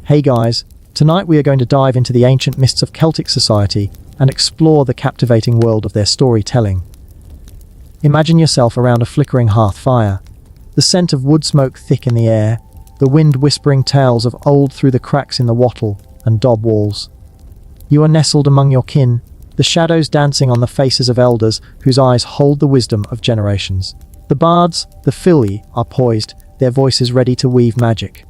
Hey guys, tonight we are going to dive into the ancient myths of Celtic society and explore the captivating world of their storytelling. Imagine yourself around a flickering hearth fire, the scent of wood smoke thick in the air, the wind whispering tales of old through the cracks in the wattle and daub walls. You are nestled among your kin, the shadows dancing on the faces of elders whose eyes hold the wisdom of generations. The bards, the filly, are poised, their voices ready to weave magic.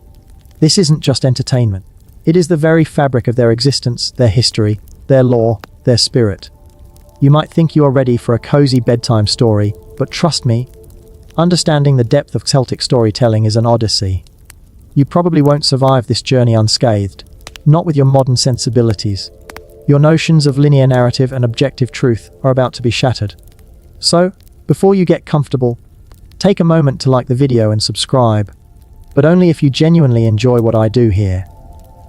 This isn't just entertainment. It is the very fabric of their existence, their history, their lore, their spirit. You might think you are ready for a cozy bedtime story, but trust me, understanding the depth of Celtic storytelling is an odyssey. You probably won't survive this journey unscathed, not with your modern sensibilities. Your notions of linear narrative and objective truth are about to be shattered. So, before you get comfortable, take a moment to like the video and subscribe, but only if you genuinely enjoy what I do here.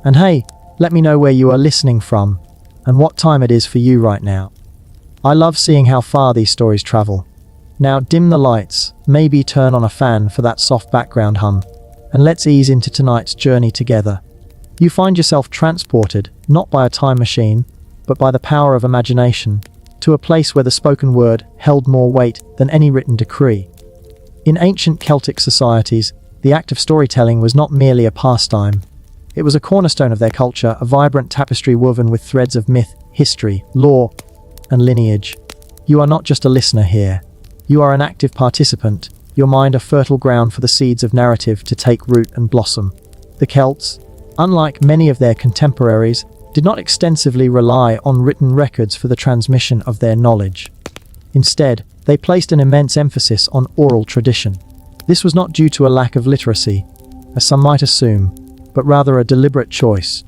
And hey, let me know where you are listening from and what time it is for you right now. I love seeing how far these stories travel. Now dim the lights, maybe turn on a fan for that soft background hum, and let's ease into tonight's journey together. You find yourself transported, not by a time machine, but by the power of imagination, to a place where the spoken word held more weight than any written decree. In ancient Celtic societies, the act of storytelling was not merely a pastime. It was a cornerstone of their culture, a vibrant tapestry woven with threads of myth, history, lore, and lineage. You are not just a listener here. You are an active participant, your mind a fertile ground for the seeds of narrative to take root and blossom. The Celts, unlike many of their contemporaries, did not extensively rely on written records for the transmission of their knowledge. Instead, they placed an immense emphasis on oral tradition. This was not due to a lack of literacy, as some might assume, but rather a deliberate choice,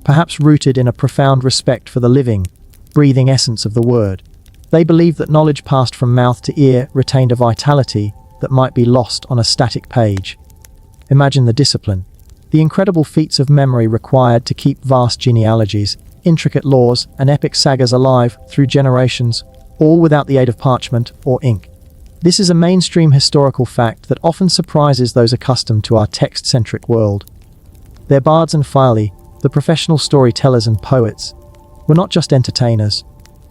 perhaps rooted in a profound respect for the living, breathing essence of the word. They believed that knowledge passed from mouth to ear retained a vitality that might be lost on a static page. Imagine the discipline, the incredible feats of memory required to keep vast genealogies, intricate laws, and epic sagas alive through generations, all without the aid of parchment or ink. This is a mainstream historical fact that often surprises those accustomed to our text-centric world. Their bards and filey, the professional storytellers and poets, were not just entertainers.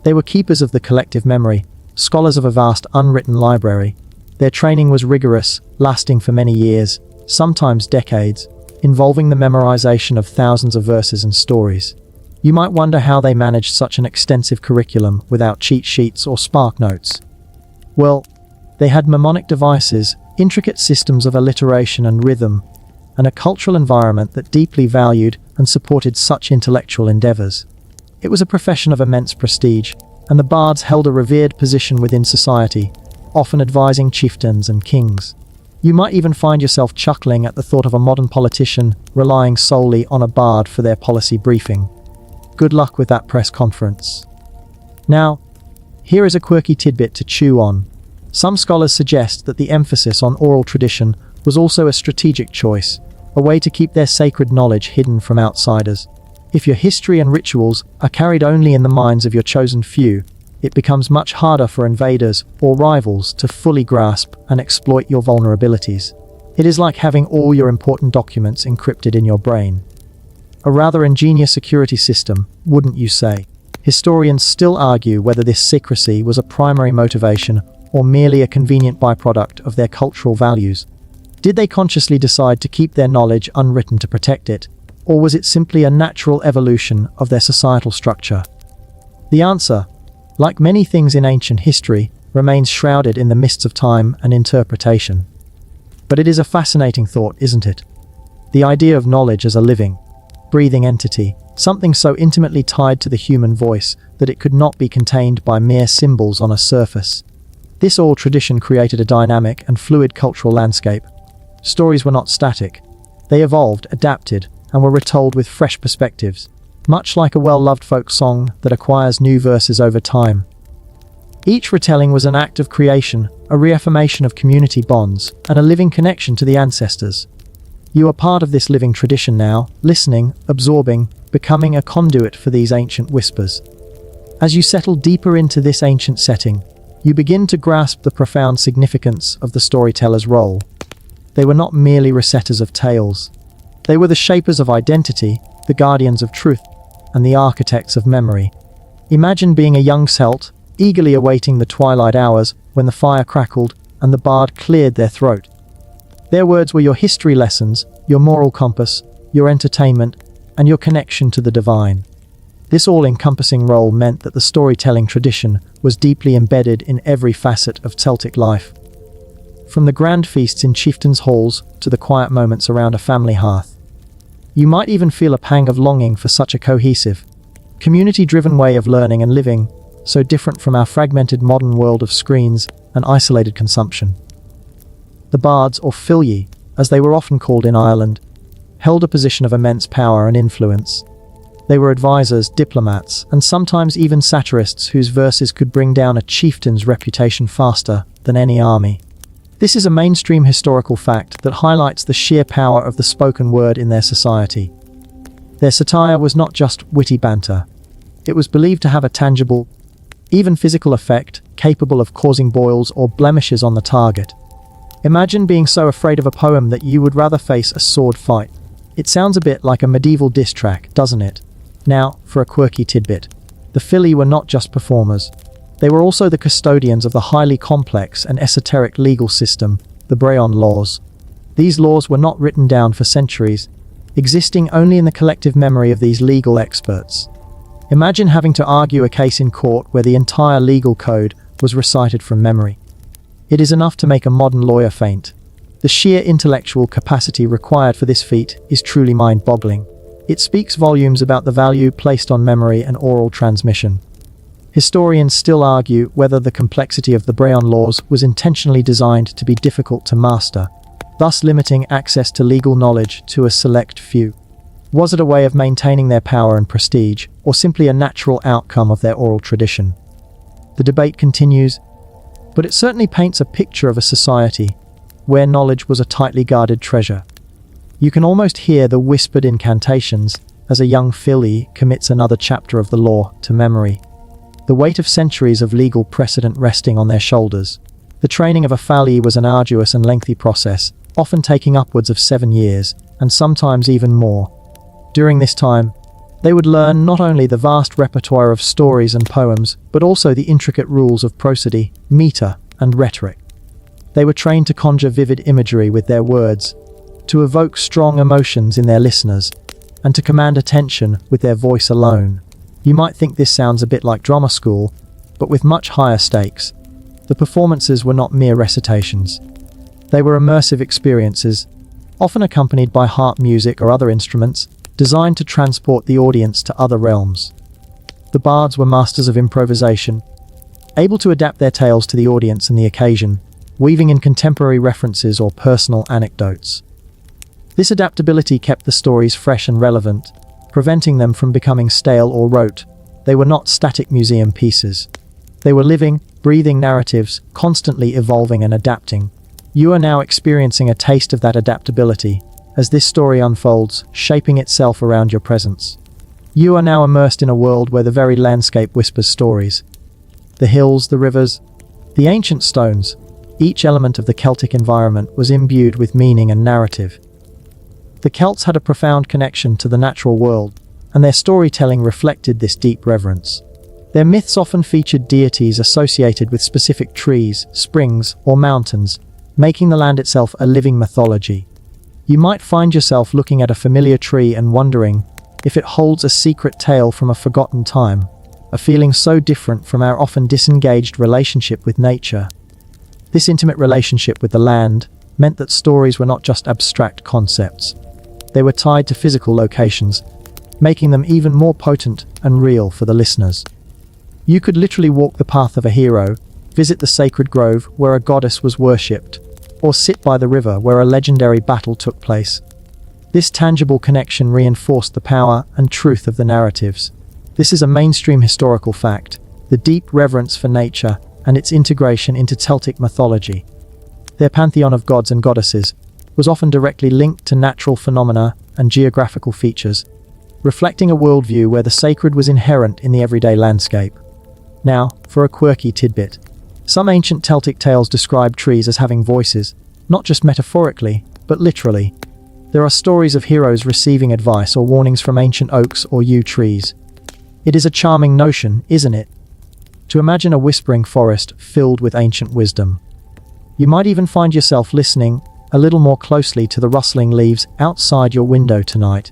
They were keepers of the collective memory, scholars of a vast unwritten library. Their training was rigorous, lasting for many years, sometimes decades, involving the memorization of thousands of verses and stories. You might wonder how they managed such an extensive curriculum without cheat sheets or spark notes. Well, they had mnemonic devices, intricate systems of alliteration and rhythm, and a cultural environment that deeply valued and supported such intellectual endeavors. It was a profession of immense prestige, and the bards held a revered position within society, often advising chieftains and kings. You might even find yourself chuckling at the thought of a modern politician relying solely on a bard for their policy briefing. Good luck with that press conference. Now, here is a quirky tidbit to chew on. Some scholars suggest that the emphasis on oral tradition was also a strategic choice, a way to keep their sacred knowledge hidden from outsiders. If your history and rituals are carried only in the minds of your chosen few, it becomes much harder for invaders or rivals to fully grasp and exploit your vulnerabilities. It is like having all your important documents encrypted in your brain. A rather ingenious security system, wouldn't you say? Historians still argue whether this secrecy was a primary motivation or merely a convenient byproduct of their cultural values. Did they consciously decide to keep their knowledge unwritten to protect it, or was it simply a natural evolution of their societal structure? The answer, like many things in ancient history, remains shrouded in the mists of time and interpretation. But it is a fascinating thought, isn't it? The idea of knowledge as a living, breathing entity, something so intimately tied to the human voice that it could not be contained by mere symbols on a surface. This oral tradition created a dynamic and fluid cultural landscape. Stories were not static. They evolved, adapted, and were retold with fresh perspectives, much like a well-loved folk song that acquires new verses over time. Each retelling was an act of creation, a reaffirmation of community bonds, and a living connection to the ancestors. You are part of this living tradition now, listening, absorbing, becoming a conduit for these ancient whispers. As you settle deeper into this ancient setting, you begin to grasp the profound significance of the storyteller's role. They were not merely reciters of tales. They were the shapers of identity, the guardians of truth, and the architects of memory. Imagine being a young Celt, eagerly awaiting the twilight hours when the fire crackled and the bard cleared their throat. Their words were your history lessons, your moral compass, your entertainment, and your connection to the divine. This all-encompassing role meant that the storytelling tradition was deeply embedded in every facet of Celtic life. From the grand feasts in chieftains' halls to the quiet moments around a family hearth. You might even feel a pang of longing for such a cohesive, community-driven way of learning and living, so different from our fragmented modern world of screens and isolated consumption. The bards, or filye, as they were often called in Ireland, held a position of immense power and influence. They were advisors, diplomats, and sometimes even satirists whose verses could bring down a chieftain's reputation faster than any army. This is a mainstream historical fact that highlights the sheer power of the spoken word in their society. Their satire was not just witty banter. It was believed to have a tangible, even physical effect, capable of causing boils or blemishes on the target. Imagine being so afraid of a poem that you would rather face a sword fight. It sounds a bit like a medieval diss track, doesn't it? Now, for a quirky tidbit. The filye were not just performers. They were also the custodians of the highly complex and esoteric legal system, the Brehon laws. These laws were not written down for centuries, existing only in the collective memory of these legal experts. Imagine having to argue a case in court where the entire legal code was recited from memory. It is enough to make a modern lawyer faint. The sheer intellectual capacity required for this feat is truly mind-boggling. It speaks volumes about the value placed on memory and oral transmission. Historians still argue whether the complexity of the Brehon laws was intentionally designed to be difficult to master, thus limiting access to legal knowledge to a select few. Was it a way of maintaining their power and prestige, or simply a natural outcome of their oral tradition? The debate continues, but it certainly paints a picture of a society where knowledge was a tightly guarded treasure. You can almost hear the whispered incantations as a young filly commits another chapter of the law to memory. The weight of centuries of legal precedent resting on their shoulders. The training of a filly was an arduous and lengthy process, often taking upwards of 7 years, and sometimes even more. During this time, they would learn not only the vast repertoire of stories and poems, but also the intricate rules of prosody, meter, and rhetoric. They were trained to conjure vivid imagery with their words, to evoke strong emotions in their listeners, and to command attention with their voice alone. You might think this sounds a bit like drama school, but with much higher stakes. The performances were not mere recitations. They were immersive experiences, often accompanied by harp music or other instruments, designed to transport the audience to other realms. The bards were masters of improvisation, able to adapt their tales to the audience and the occasion, weaving in contemporary references or personal anecdotes. This adaptability kept the stories fresh and relevant, preventing them from becoming stale or rote. They were not static museum pieces. They were living, breathing narratives, constantly evolving and adapting. You are now experiencing a taste of that adaptability as this story unfolds, shaping itself around your presence. You are now immersed in a world where the very landscape whispers stories. The hills, the rivers, the ancient stones, each element of the Celtic environment was imbued with meaning and narrative. The Celts had a profound connection to the natural world, and their storytelling reflected this deep reverence. Their myths often featured deities associated with specific trees, springs, or mountains, making the land itself a living mythology. You might find yourself looking at a familiar tree and wondering if it holds a secret tale from a forgotten time, a feeling so different from our often disengaged relationship with nature. This intimate relationship with the land meant that stories were not just abstract concepts. They were tied to physical locations, making them even more potent and real for the listeners. You could literally walk the path of a hero, visit the sacred grove where a goddess was worshipped, or sit by the river where a legendary battle took place. This tangible connection reinforced the power and truth of the narratives. This is a mainstream historical fact, the deep reverence for nature and its integration into Celtic mythology. Their pantheon of gods and goddesses was often directly linked to natural phenomena and geographical features, reflecting a worldview where the sacred was inherent in the everyday landscape. Now, for a quirky tidbit. Some ancient Celtic tales describe trees as having voices, not just metaphorically, but literally. There are stories of heroes receiving advice or warnings from ancient oaks or yew trees. It is a charming notion, isn't it? To imagine a whispering forest filled with ancient wisdom. You might even find yourself listening a little more closely to the rustling leaves outside your window tonight.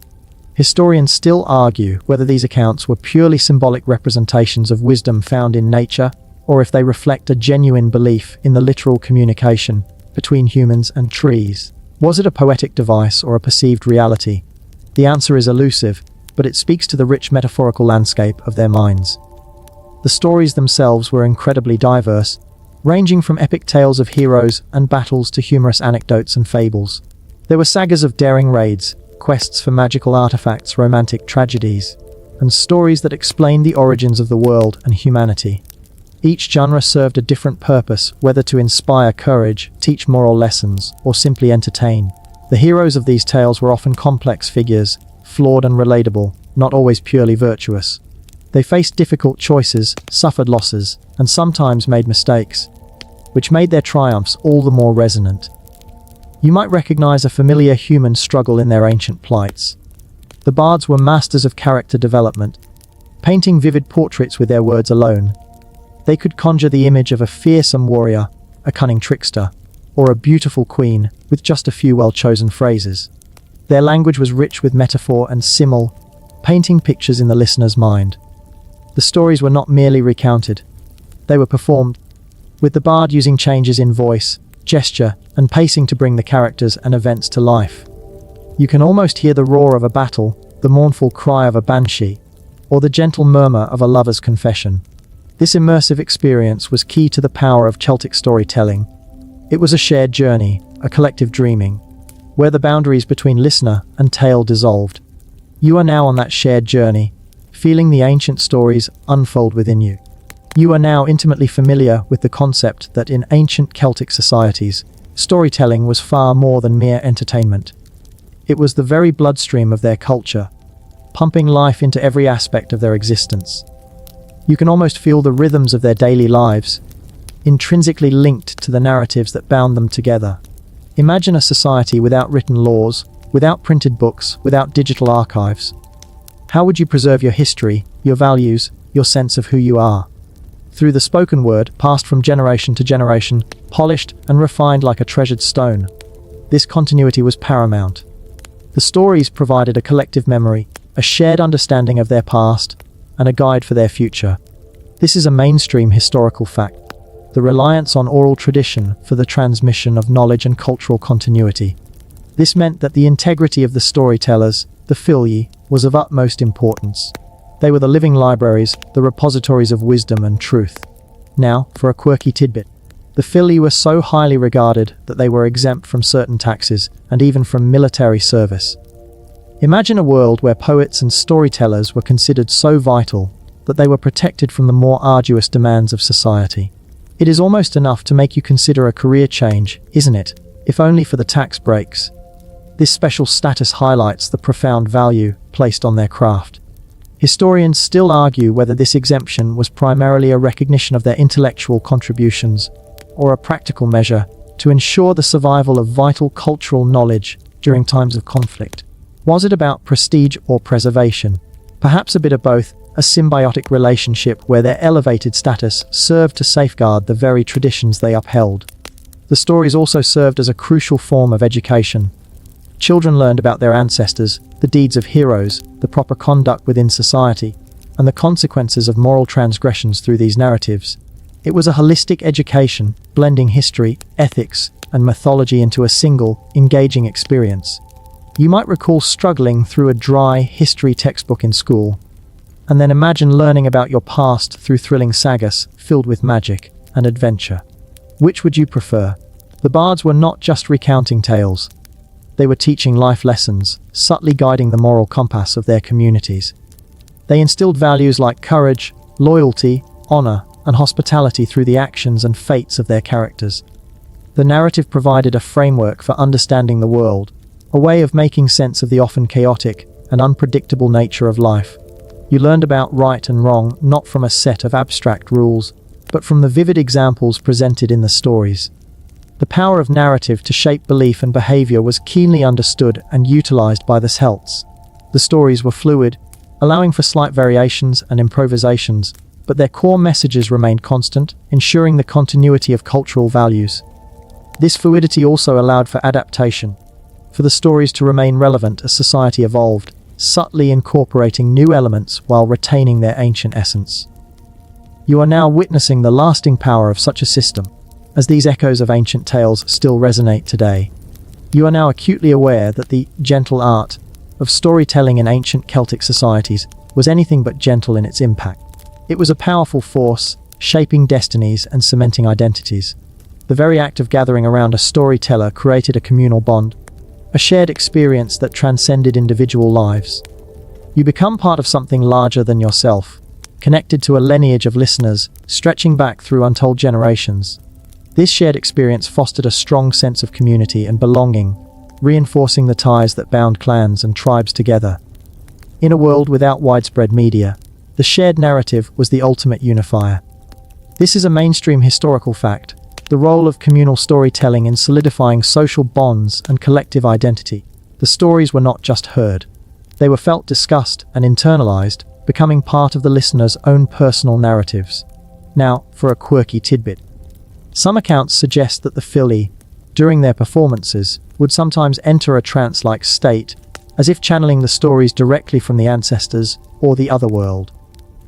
Historians still argue whether these accounts were purely symbolic representations of wisdom found in nature, or if they reflect a genuine belief in the literal communication between humans and trees. Was it a poetic device or a perceived reality? The answer is elusive, but it speaks to the rich metaphorical landscape of their minds. The stories themselves were incredibly diverse, ranging from epic tales of heroes and battles to humorous anecdotes and fables. There were sagas of daring raids, quests for magical artifacts, romantic tragedies, and stories that explained the origins of the world and humanity. Each genre served a different purpose, whether to inspire courage, teach moral lessons, or simply entertain. The heroes of these tales were often complex figures, flawed and relatable, not always purely virtuous. They faced difficult choices, suffered losses, and sometimes made mistakes, which made their triumphs all the more resonant. You might recognize a familiar human struggle in their ancient plights. The bards were masters of character development, painting vivid portraits with their words alone. They could conjure the image of a fearsome warrior, a cunning trickster, or a beautiful queen with just a few well-chosen phrases. Their language was rich with metaphor and simile, painting pictures in the listener's mind. The stories were not merely recounted, they were performed, with the bard using changes in voice, gesture, and pacing to bring the characters and events to life. You can almost hear the roar of a battle, the mournful cry of a banshee, or the gentle murmur of a lover's confession. This immersive experience was key to the power of Celtic storytelling. It was a shared journey, a collective dreaming, where the boundaries between listener and tale dissolved. You are now on that shared journey, feeling the ancient stories unfold within you. You are now intimately familiar with the concept that in ancient Celtic societies, storytelling was far more than mere entertainment. It was the very bloodstream of their culture, pumping life into every aspect of their existence. You can almost feel the rhythms of their daily lives, intrinsically linked to the narratives that bound them together. Imagine a society without written laws, without printed books, without digital archives. How would you preserve your history, your values, your sense of who you are? Through the spoken word, passed from generation to generation, polished and refined like a treasured stone. This continuity was paramount. The stories provided a collective memory, a shared understanding of their past, and a guide for their future. This is a mainstream historical fact, the reliance on oral tradition for the transmission of knowledge and cultural continuity. This meant that the integrity of the storytellers, the filii, was of utmost importance. They were the living libraries, the repositories of wisdom and truth. Now, for a quirky tidbit. The filii were so highly regarded that they were exempt from certain taxes and even from military service. Imagine a world where poets and storytellers were considered so vital that they were protected from the more arduous demands of society. It is almost enough to make you consider a career change, isn't it? If only for the tax breaks. This special status highlights the profound value placed on their craft. Historians still argue whether this exemption was primarily a recognition of their intellectual contributions or a practical measure to ensure the survival of vital cultural knowledge during times of conflict. Was it about prestige or preservation? Perhaps a bit of both, a symbiotic relationship where their elevated status served to safeguard the very traditions they upheld. The stories also served as a crucial form of education. Children learned about their ancestors, the deeds of heroes, the proper conduct within society, and the consequences of moral transgressions through these narratives. It was a holistic education, blending history, ethics, and mythology into a single, engaging experience. You might recall struggling through a dry history textbook in school, and then imagine learning about your past through thrilling sagas filled with magic and adventure. Which would you prefer? The bards were not just recounting tales. They were teaching life lessons, subtly guiding the moral compass of their communities. They instilled values like courage, loyalty, honor, and hospitality through the actions and fates of their characters. The narrative provided a framework for understanding the world, a way of making sense of the often chaotic and unpredictable nature of life. You learned about right and wrong not from a set of abstract rules, but from the vivid examples presented in the stories. The power of narrative to shape belief and behavior was keenly understood and utilized by the Celts. The stories were fluid, allowing for slight variations and improvisations, but their core messages remained constant, ensuring the continuity of cultural values. This fluidity also allowed for adaptation, for the stories to remain relevant as society evolved, subtly incorporating new elements while retaining their ancient essence. You are now witnessing the lasting power of such a system, as these echoes of ancient tales still resonate today. You are now acutely aware that the gentle art of storytelling in ancient Celtic societies was anything but gentle in its impact. It was a powerful force, shaping destinies and cementing identities. The very act of gathering around a storyteller created a communal bond, a shared experience that transcended individual lives. You become part of something larger than yourself, connected to a lineage of listeners, stretching back through untold generations. This shared experience fostered a strong sense of community and belonging, reinforcing the ties that bound clans and tribes together. In a world without widespread media, the shared narrative was the ultimate unifier. This is a mainstream historical fact, the role of communal storytelling in solidifying social bonds and collective identity. The stories were not just heard. They were felt, discussed, and internalized, becoming part of the listener's own personal narratives. Now, for a quirky tidbit. Some accounts suggest that the Fili, during their performances, would sometimes enter a trance-like state, as if channeling the stories directly from the ancestors or the other world.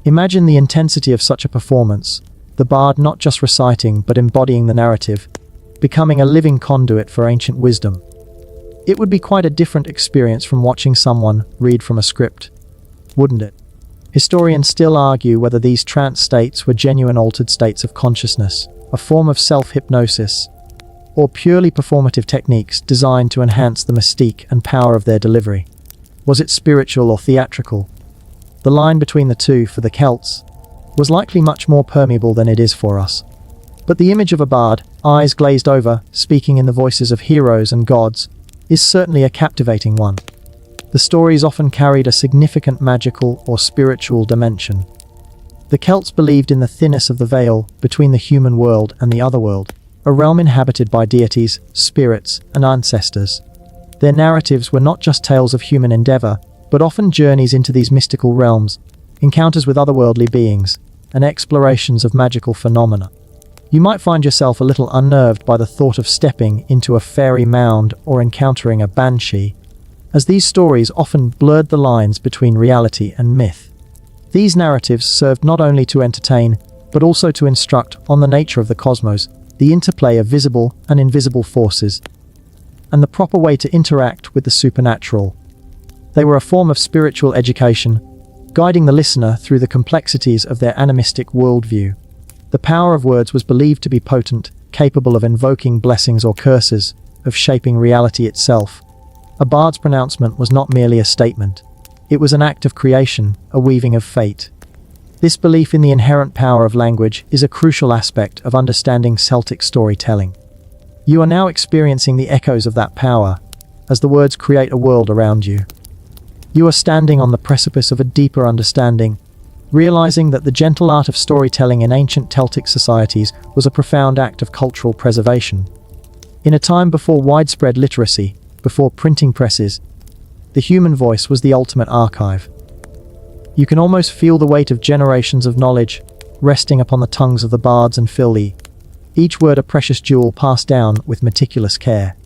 Imagine the intensity of such a performance, the bard not just reciting but embodying the narrative, becoming a living conduit for ancient wisdom. It would be quite a different experience from watching someone read from a script, wouldn't it? Historians still argue whether these trance states were genuine altered states of consciousness, a form of self-hypnosis, or purely performative techniques designed to enhance the mystique and power of their delivery. Was it spiritual or theatrical? The line between the two, for the Celts, was likely much more permeable than it is for us. But the image of a bard, eyes glazed over, speaking in the voices of heroes and gods, is certainly a captivating one. The stories often carried a significant magical or spiritual dimension. The Celts believed in the thinness of the veil between the human world and the otherworld, a realm inhabited by deities, spirits, and ancestors. Their narratives were not just tales of human endeavor, but often journeys into these mystical realms, encounters with otherworldly beings, and explorations of magical phenomena. You might find yourself a little unnerved by the thought of stepping into a fairy mound or encountering a banshee, as these stories often blurred the lines between reality and myth. These narratives served not only to entertain, but also to instruct on the nature of the cosmos, the interplay of visible and invisible forces, and the proper way to interact with the supernatural. They were a form of spiritual education, guiding the listener through the complexities of their animistic worldview. The power of words was believed to be potent, capable of invoking blessings or curses, of shaping reality itself. A bard's pronouncement was not merely a statement. It was an act of creation, a weaving of fate. This belief in the inherent power of language is a crucial aspect of understanding Celtic storytelling. You are now experiencing the echoes of that power, as the words create a world around you. You are standing on the precipice of a deeper understanding, realizing that the gentle art of storytelling in ancient Celtic societies was a profound act of cultural preservation. In a time before widespread literacy, before printing presses, the human voice was the ultimate archive. You can almost feel the weight of generations of knowledge resting upon the tongues of the bards and Fili, each word a precious jewel passed down with meticulous care.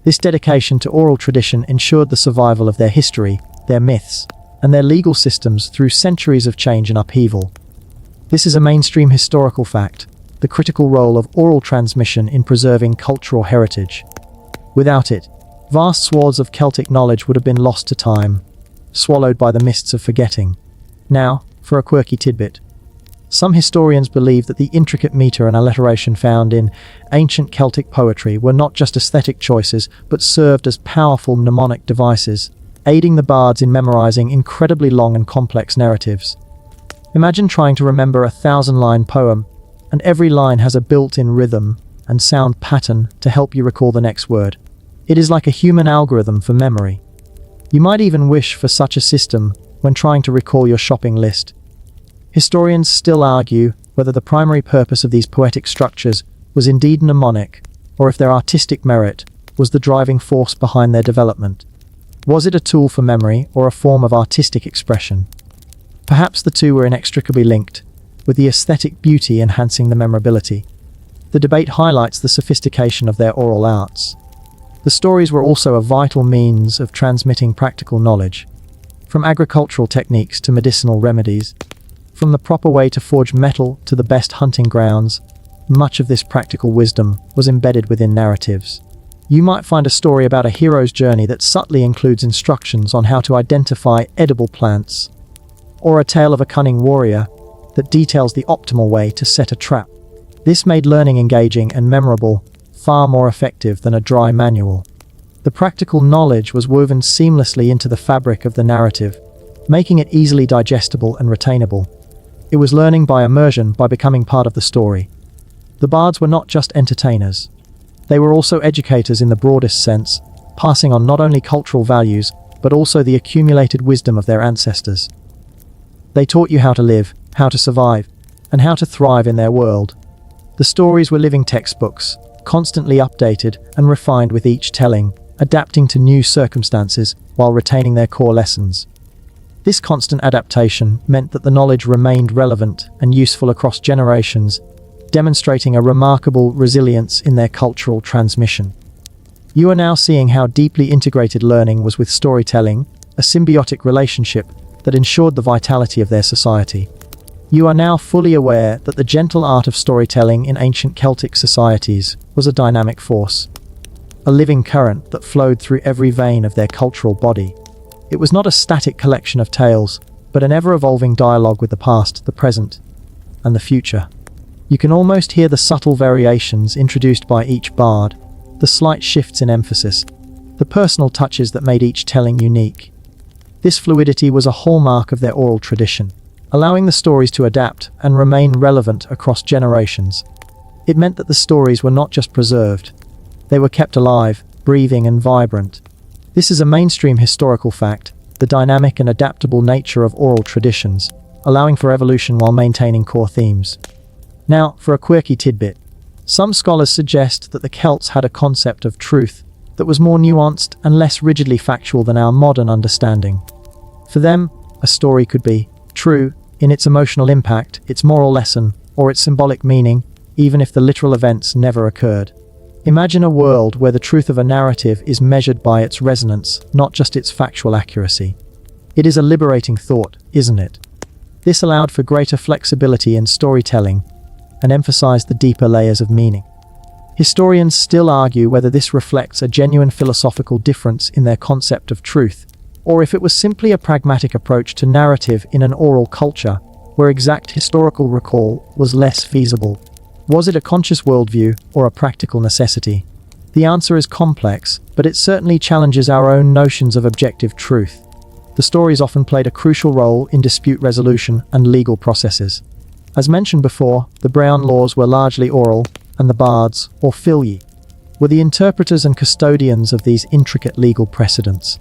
This dedication to oral tradition ensured the survival of their history, their myths, and their legal systems through centuries of change and upheaval. This is a mainstream historical fact, the critical role of oral transmission in preserving cultural heritage. Without it, vast swaths of Celtic knowledge would have been lost to time, swallowed by the mists of forgetting. Now, for a quirky tidbit. Some historians believe that the intricate meter and alliteration found in ancient Celtic poetry were not just aesthetic choices, but served as powerful mnemonic devices, aiding the bards in memorizing incredibly long and complex narratives. Imagine trying to remember a 1,000-line poem, and every line has a built-in rhythm and sound pattern to help you recall the next word. It is like a human algorithm for memory. You might even wish for such a system when trying to recall your shopping list. Historians still argue whether the primary purpose of these poetic structures was indeed mnemonic, or if their artistic merit was the driving force behind their development. Was it a tool for memory or a form of artistic expression? Perhaps the two were inextricably linked, with the aesthetic beauty enhancing the memorability. The debate highlights the sophistication of their oral arts. The stories were also a vital means of transmitting practical knowledge, from agricultural techniques to medicinal remedies, from the proper way to forge metal to the best hunting grounds. Much of this practical wisdom was embedded within narratives. You might find a story about a hero's journey that subtly includes instructions on how to identify edible plants, or a tale of a cunning warrior that details the optimal way to set a trap. This made learning engaging and memorable, far more effective than a dry manual. The practical knowledge was woven seamlessly into the fabric of the narrative, making it easily digestible and retainable. It was learning by immersion, by becoming part of the story. The bards were not just entertainers. They were also educators in the broadest sense, passing on not only cultural values, but also the accumulated wisdom of their ancestors. They taught you how to live, how to survive, and how to thrive in their world. The stories were living textbooks, constantly updated and refined with each telling, adapting to new circumstances while retaining their core lessons. This constant adaptation meant that the knowledge remained relevant and useful across generations, demonstrating a remarkable resilience in their cultural transmission. You are now seeing how deeply integrated learning was with storytelling, a symbiotic relationship that ensured the vitality of their society. You are now fully aware that the gentle art of storytelling in ancient Celtic societies was a dynamic force, a living current that flowed through every vein of their cultural body. It was not a static collection of tales, but an ever-evolving dialogue with the past, the present, and the future. You can almost hear the subtle variations introduced by each bard, the slight shifts in emphasis, the personal touches that made each telling unique. This fluidity was a hallmark of their oral tradition, allowing the stories to adapt and remain relevant across generations. It meant that the stories were not just preserved, they were kept alive, breathing and vibrant. This is a mainstream historical fact, the dynamic and adaptable nature of oral traditions, allowing for evolution while maintaining core themes. Now, for a quirky tidbit. Some scholars suggest that the Celts had a concept of truth that was more nuanced and less rigidly factual than our modern understanding. For them, a story could be true in its emotional impact, its moral lesson, or its symbolic meaning, even if the literal events never occurred. Imagine a world where the truth of a narrative is measured by its resonance, not just its factual accuracy. It is a liberating thought, isn't it? This allowed for greater flexibility in storytelling and emphasized the deeper layers of meaning. Historians still argue whether this reflects a genuine philosophical difference in their concept of truth, or if it was simply a pragmatic approach to narrative in an oral culture where exact historical recall was less feasible. Was it a conscious worldview or a practical necessity? The answer is complex, but it certainly challenges our own notions of objective truth. The stories often played a crucial role in dispute resolution and legal processes. As mentioned before, the Brehon laws were largely oral, and the bards, or filii, were the interpreters and custodians of these intricate legal precedents.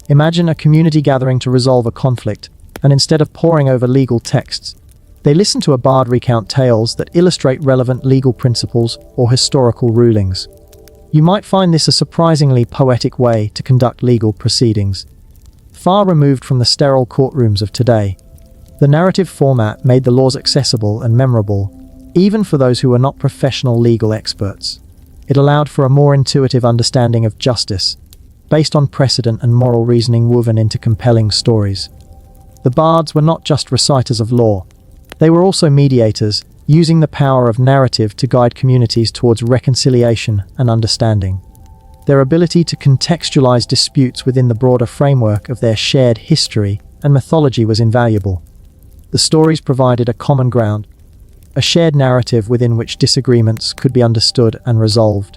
Imagine a community gathering to resolve a conflict, and instead of poring over legal texts, they listen to a bard recount tales that illustrate relevant legal principles or historical rulings. You might find this a surprisingly poetic way to conduct legal proceedings. Far removed from the sterile courtrooms of today, the narrative format made the laws accessible and memorable, even for those who were not professional legal experts. It allowed for a more intuitive understanding of justice, based on precedent and moral reasoning woven into compelling stories. The bards were not just reciters of law. They were also mediators, using the power of narrative to guide communities towards reconciliation and understanding. Their ability to contextualize disputes within the broader framework of their shared history and mythology was invaluable. The stories provided a common ground, a shared narrative within which disagreements could be understood and resolved.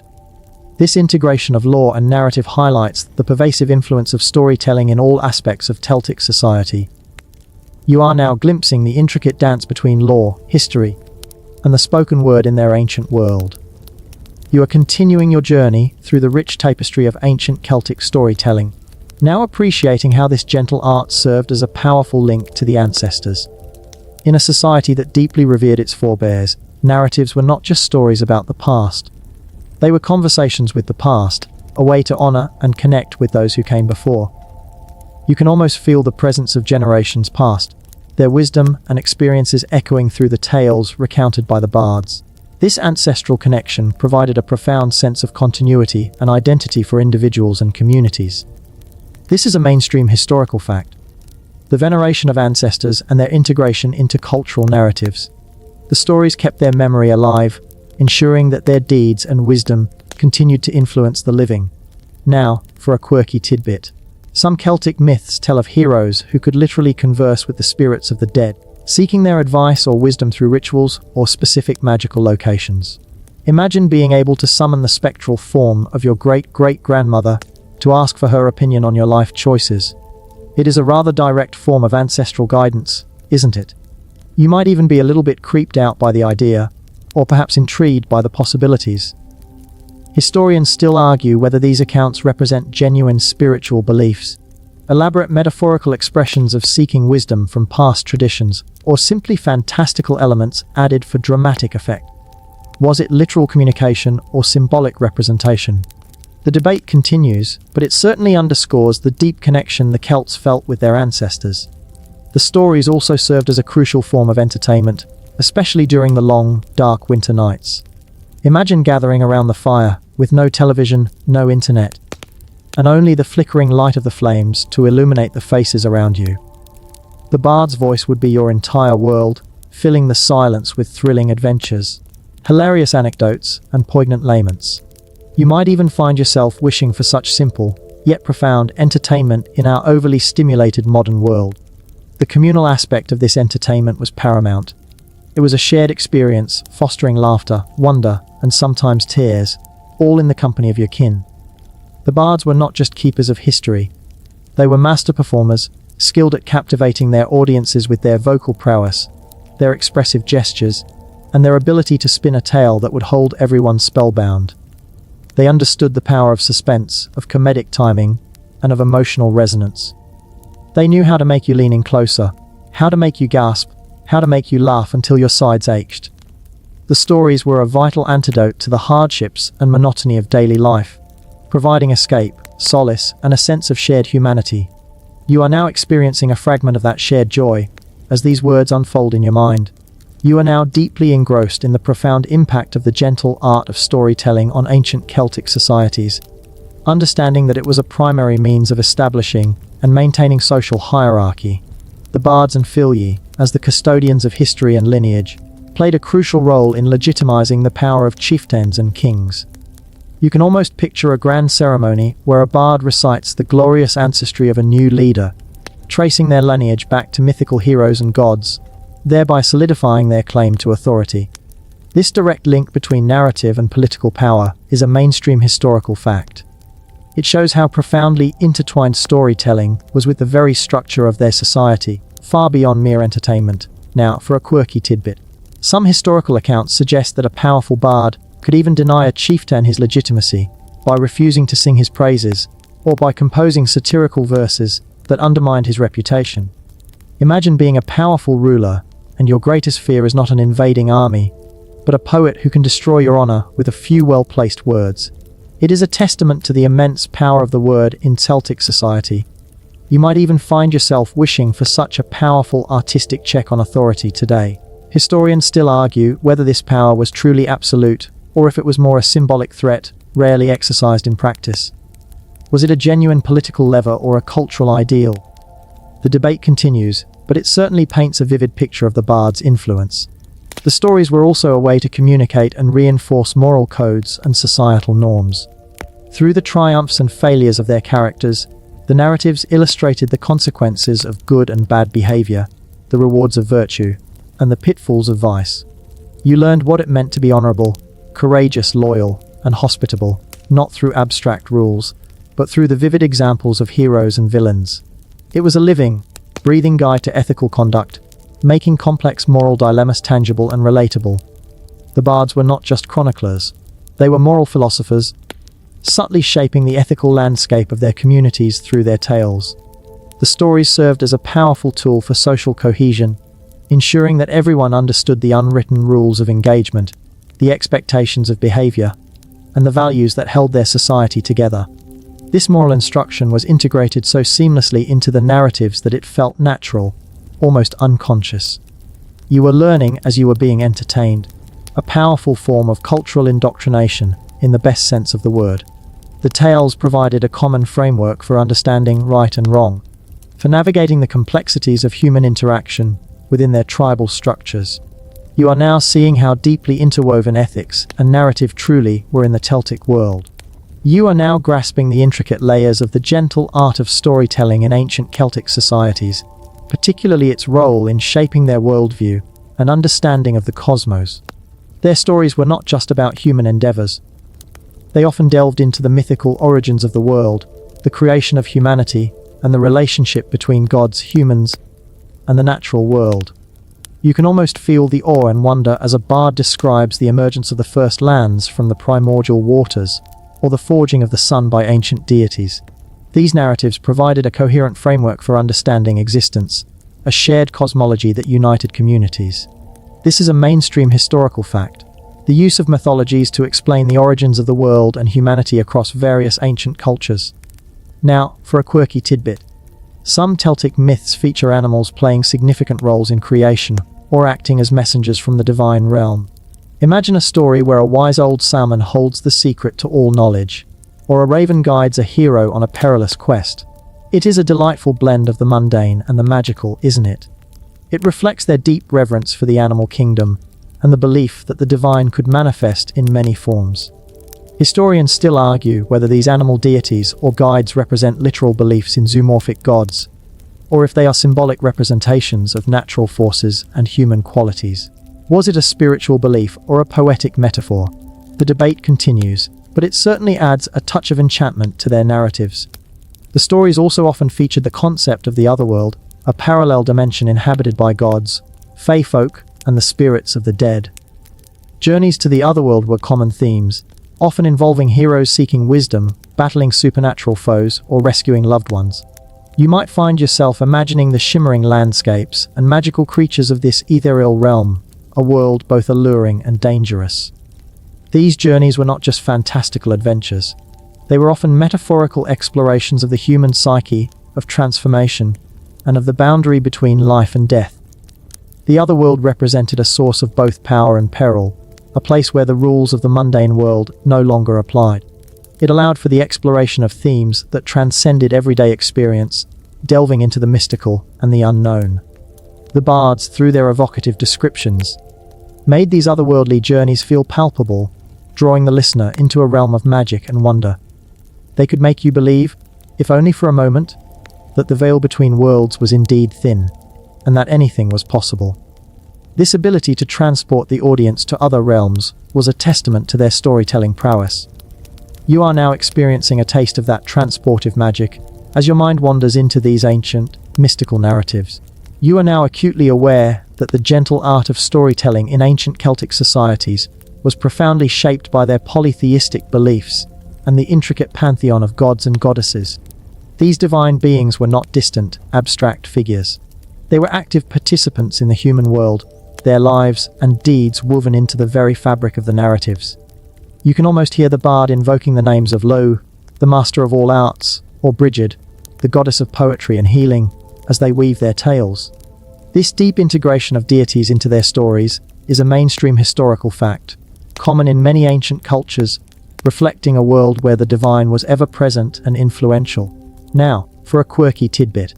This integration of law and narrative highlights the pervasive influence of storytelling in all aspects of Celtic society. You are now glimpsing the intricate dance between law, history, and the spoken word in their ancient world. You are continuing your journey through the rich tapestry of ancient Celtic storytelling, now appreciating how this gentle art served as a powerful link to the ancestors. In a society that deeply revered its forebears, narratives were not just stories about the past. They were conversations with the past, a way to honor and connect with those who came before. You can almost feel the presence of generations past, their wisdom and experiences echoing through the tales recounted by the bards. This ancestral connection provided a profound sense of continuity and identity for individuals and communities. This is a mainstream historical fact. The veneration of ancestors and their integration into cultural narratives. The stories kept their memory alive, ensuring that their deeds and wisdom continued to influence the living. Now, for a quirky tidbit. Some Celtic myths tell of heroes who could literally converse with the spirits of the dead, seeking their advice or wisdom through rituals or specific magical locations. Imagine being able to summon the spectral form of your great-great-grandmother to ask for her opinion on your life choices. It is a rather direct form of ancestral guidance, isn't it? You might even be a little bit creeped out by the idea, or perhaps intrigued by the possibilities. Historians still argue whether these accounts represent genuine spiritual beliefs, elaborate metaphorical expressions of seeking wisdom from past traditions, or simply fantastical elements added for dramatic effect. Was it literal communication or symbolic representation? The debate continues, but it certainly underscores the deep connection the Celts felt with their ancestors. The stories also served as a crucial form of entertainment, especially during the long, dark winter nights. Imagine gathering around the fire, with no television, no internet, and only the flickering light of the flames to illuminate the faces around you. The bard's voice would be your entire world, filling the silence with thrilling adventures, hilarious anecdotes, and poignant laments. You might even find yourself wishing for such simple, yet profound, entertainment in our overly stimulated modern world. The communal aspect of this entertainment was paramount. It was a shared experience, fostering laughter, wonder, and sometimes tears, all in the company of your kin. The bards were not just keepers of history. They were master performers, skilled at captivating their audiences with their vocal prowess, their expressive gestures, and their ability to spin a tale that would hold everyone spellbound. They understood the power of suspense, of comedic timing, and of emotional resonance. They knew how to make you lean in closer, how to make you gasp, how to make you laugh until your sides ached. The stories were a vital antidote to the hardships and monotony of daily life, providing escape, solace, and a sense of shared humanity. You are now experiencing a fragment of that shared joy, as these words unfold in your mind. You are now deeply engrossed in the profound impact of the gentle art of storytelling on ancient Celtic societies, understanding that it was a primary means of establishing and maintaining social hierarchy. The bards and filii, as the custodians of history and lineage, played a crucial role in legitimizing the power of chieftains and kings. You can almost picture a grand ceremony where a bard recites the glorious ancestry of a new leader, tracing their lineage back to mythical heroes and gods, thereby solidifying their claim to authority. This direct link between narrative and political power is a mainstream historical fact. It shows how profoundly intertwined storytelling was with the very structure of their society, far beyond mere entertainment. Now, for a quirky tidbit. Some historical accounts suggest that a powerful bard could even deny a chieftain his legitimacy by refusing to sing his praises, or by composing satirical verses that undermined his reputation. Imagine being a powerful ruler, and your greatest fear is not an invading army, but a poet who can destroy your honor with a few well-placed words. It is a testament to the immense power of the word in Celtic society. You might even find yourself wishing for such a powerful artistic check on authority today. Historians still argue whether this power was truly absolute, or if it was more a symbolic threat, rarely exercised in practice. Was it a genuine political lever or a cultural ideal? The debate continues, but it certainly paints a vivid picture of the bard's influence. The stories were also a way to communicate and reinforce moral codes and societal norms. Through the triumphs and failures of their characters, the narratives illustrated the consequences of good and bad behavior, the rewards of virtue, and the pitfalls of vice. You learned what it meant to be honorable, courageous, loyal, and hospitable, not through abstract rules, but through the vivid examples of heroes and villains. It was a living, breathing guide to ethical conduct, making complex moral dilemmas tangible and relatable. The bards were not just chroniclers, they were moral philosophers, subtly shaping the ethical landscape of their communities through their tales. The stories served as a powerful tool for social cohesion, ensuring that everyone understood the unwritten rules of engagement, the expectations of behavior, and the values that held their society together. This moral instruction was integrated so seamlessly into the narratives that it felt natural, almost unconscious. You were learning as you were being entertained, a powerful form of cultural indoctrination in the best sense of the word. The tales provided a common framework for understanding right and wrong, for navigating the complexities of human interaction within their tribal structures. You are now seeing how deeply interwoven ethics and narrative truly were in the Celtic world. You are now grasping the intricate layers of the gentle art of storytelling in ancient Celtic societies, particularly its role in shaping their worldview and understanding of the cosmos. Their stories were not just about human endeavors. They often delved into the mythical origins of the world, the creation of humanity, and the relationship between gods, humans, and the natural world. You can almost feel the awe and wonder as a bard describes the emergence of the first lands from the primordial waters, or the forging of the sun by ancient deities. These narratives provided a coherent framework for understanding existence, a shared cosmology that united communities. This is a mainstream historical fact. The use of mythologies to explain the origins of the world and humanity across various ancient cultures. Now, for a quirky tidbit. Some Celtic myths feature animals playing significant roles in creation, or acting as messengers from the divine realm. Imagine a story where a wise old salmon holds the secret to all knowledge, or a raven guides a hero on a perilous quest. It is a delightful blend of the mundane and the magical, isn't it? It reflects their deep reverence for the animal kingdom, and the belief that the divine could manifest in many forms. Historians still argue whether these animal deities or guides represent literal beliefs in zoomorphic gods, or if they are symbolic representations of natural forces and human qualities. Was it a spiritual belief or a poetic metaphor? The debate continues, but it certainly adds a touch of enchantment to their narratives. The stories also often featured the concept of the otherworld, a parallel dimension inhabited by gods, fae folk, and the spirits of the dead. Journeys to the otherworld were common themes, often involving heroes seeking wisdom, battling supernatural foes, or rescuing loved ones. You might find yourself imagining the shimmering landscapes and magical creatures of this ethereal realm, a world both alluring and dangerous. These journeys were not just fantastical adventures. They were often metaphorical explorations of the human psyche, of transformation, and of the boundary between life and death. The otherworld represented a source of both power and peril, a place where the rules of the mundane world no longer applied. It allowed for the exploration of themes that transcended everyday experience, delving into the mystical and the unknown. The bards, through their evocative descriptions, made these otherworldly journeys feel palpable, drawing the listener into a realm of magic and wonder. They could make you believe, if only for a moment, that the veil between worlds was indeed thin, and that anything was possible. This ability to transport the audience to other realms was a testament to their storytelling prowess. You are now experiencing a taste of that transportive magic as your mind wanders into these ancient, mystical narratives. You are now acutely aware that the gentle art of storytelling in ancient Celtic societies was profoundly shaped by their polytheistic beliefs and the intricate pantheon of gods and goddesses. These divine beings were not distant, abstract figures. They were active participants in the human world, their lives and deeds woven into the very fabric of the narratives. You can almost hear the bard invoking the names of Lo, the master of all arts, or Brigid, the goddess of poetry and healing, as they weave their tales. This deep integration of deities into their stories is a mainstream historical fact, common in many ancient cultures, reflecting a world where the divine was ever present and influential. Now, for a quirky tidbit.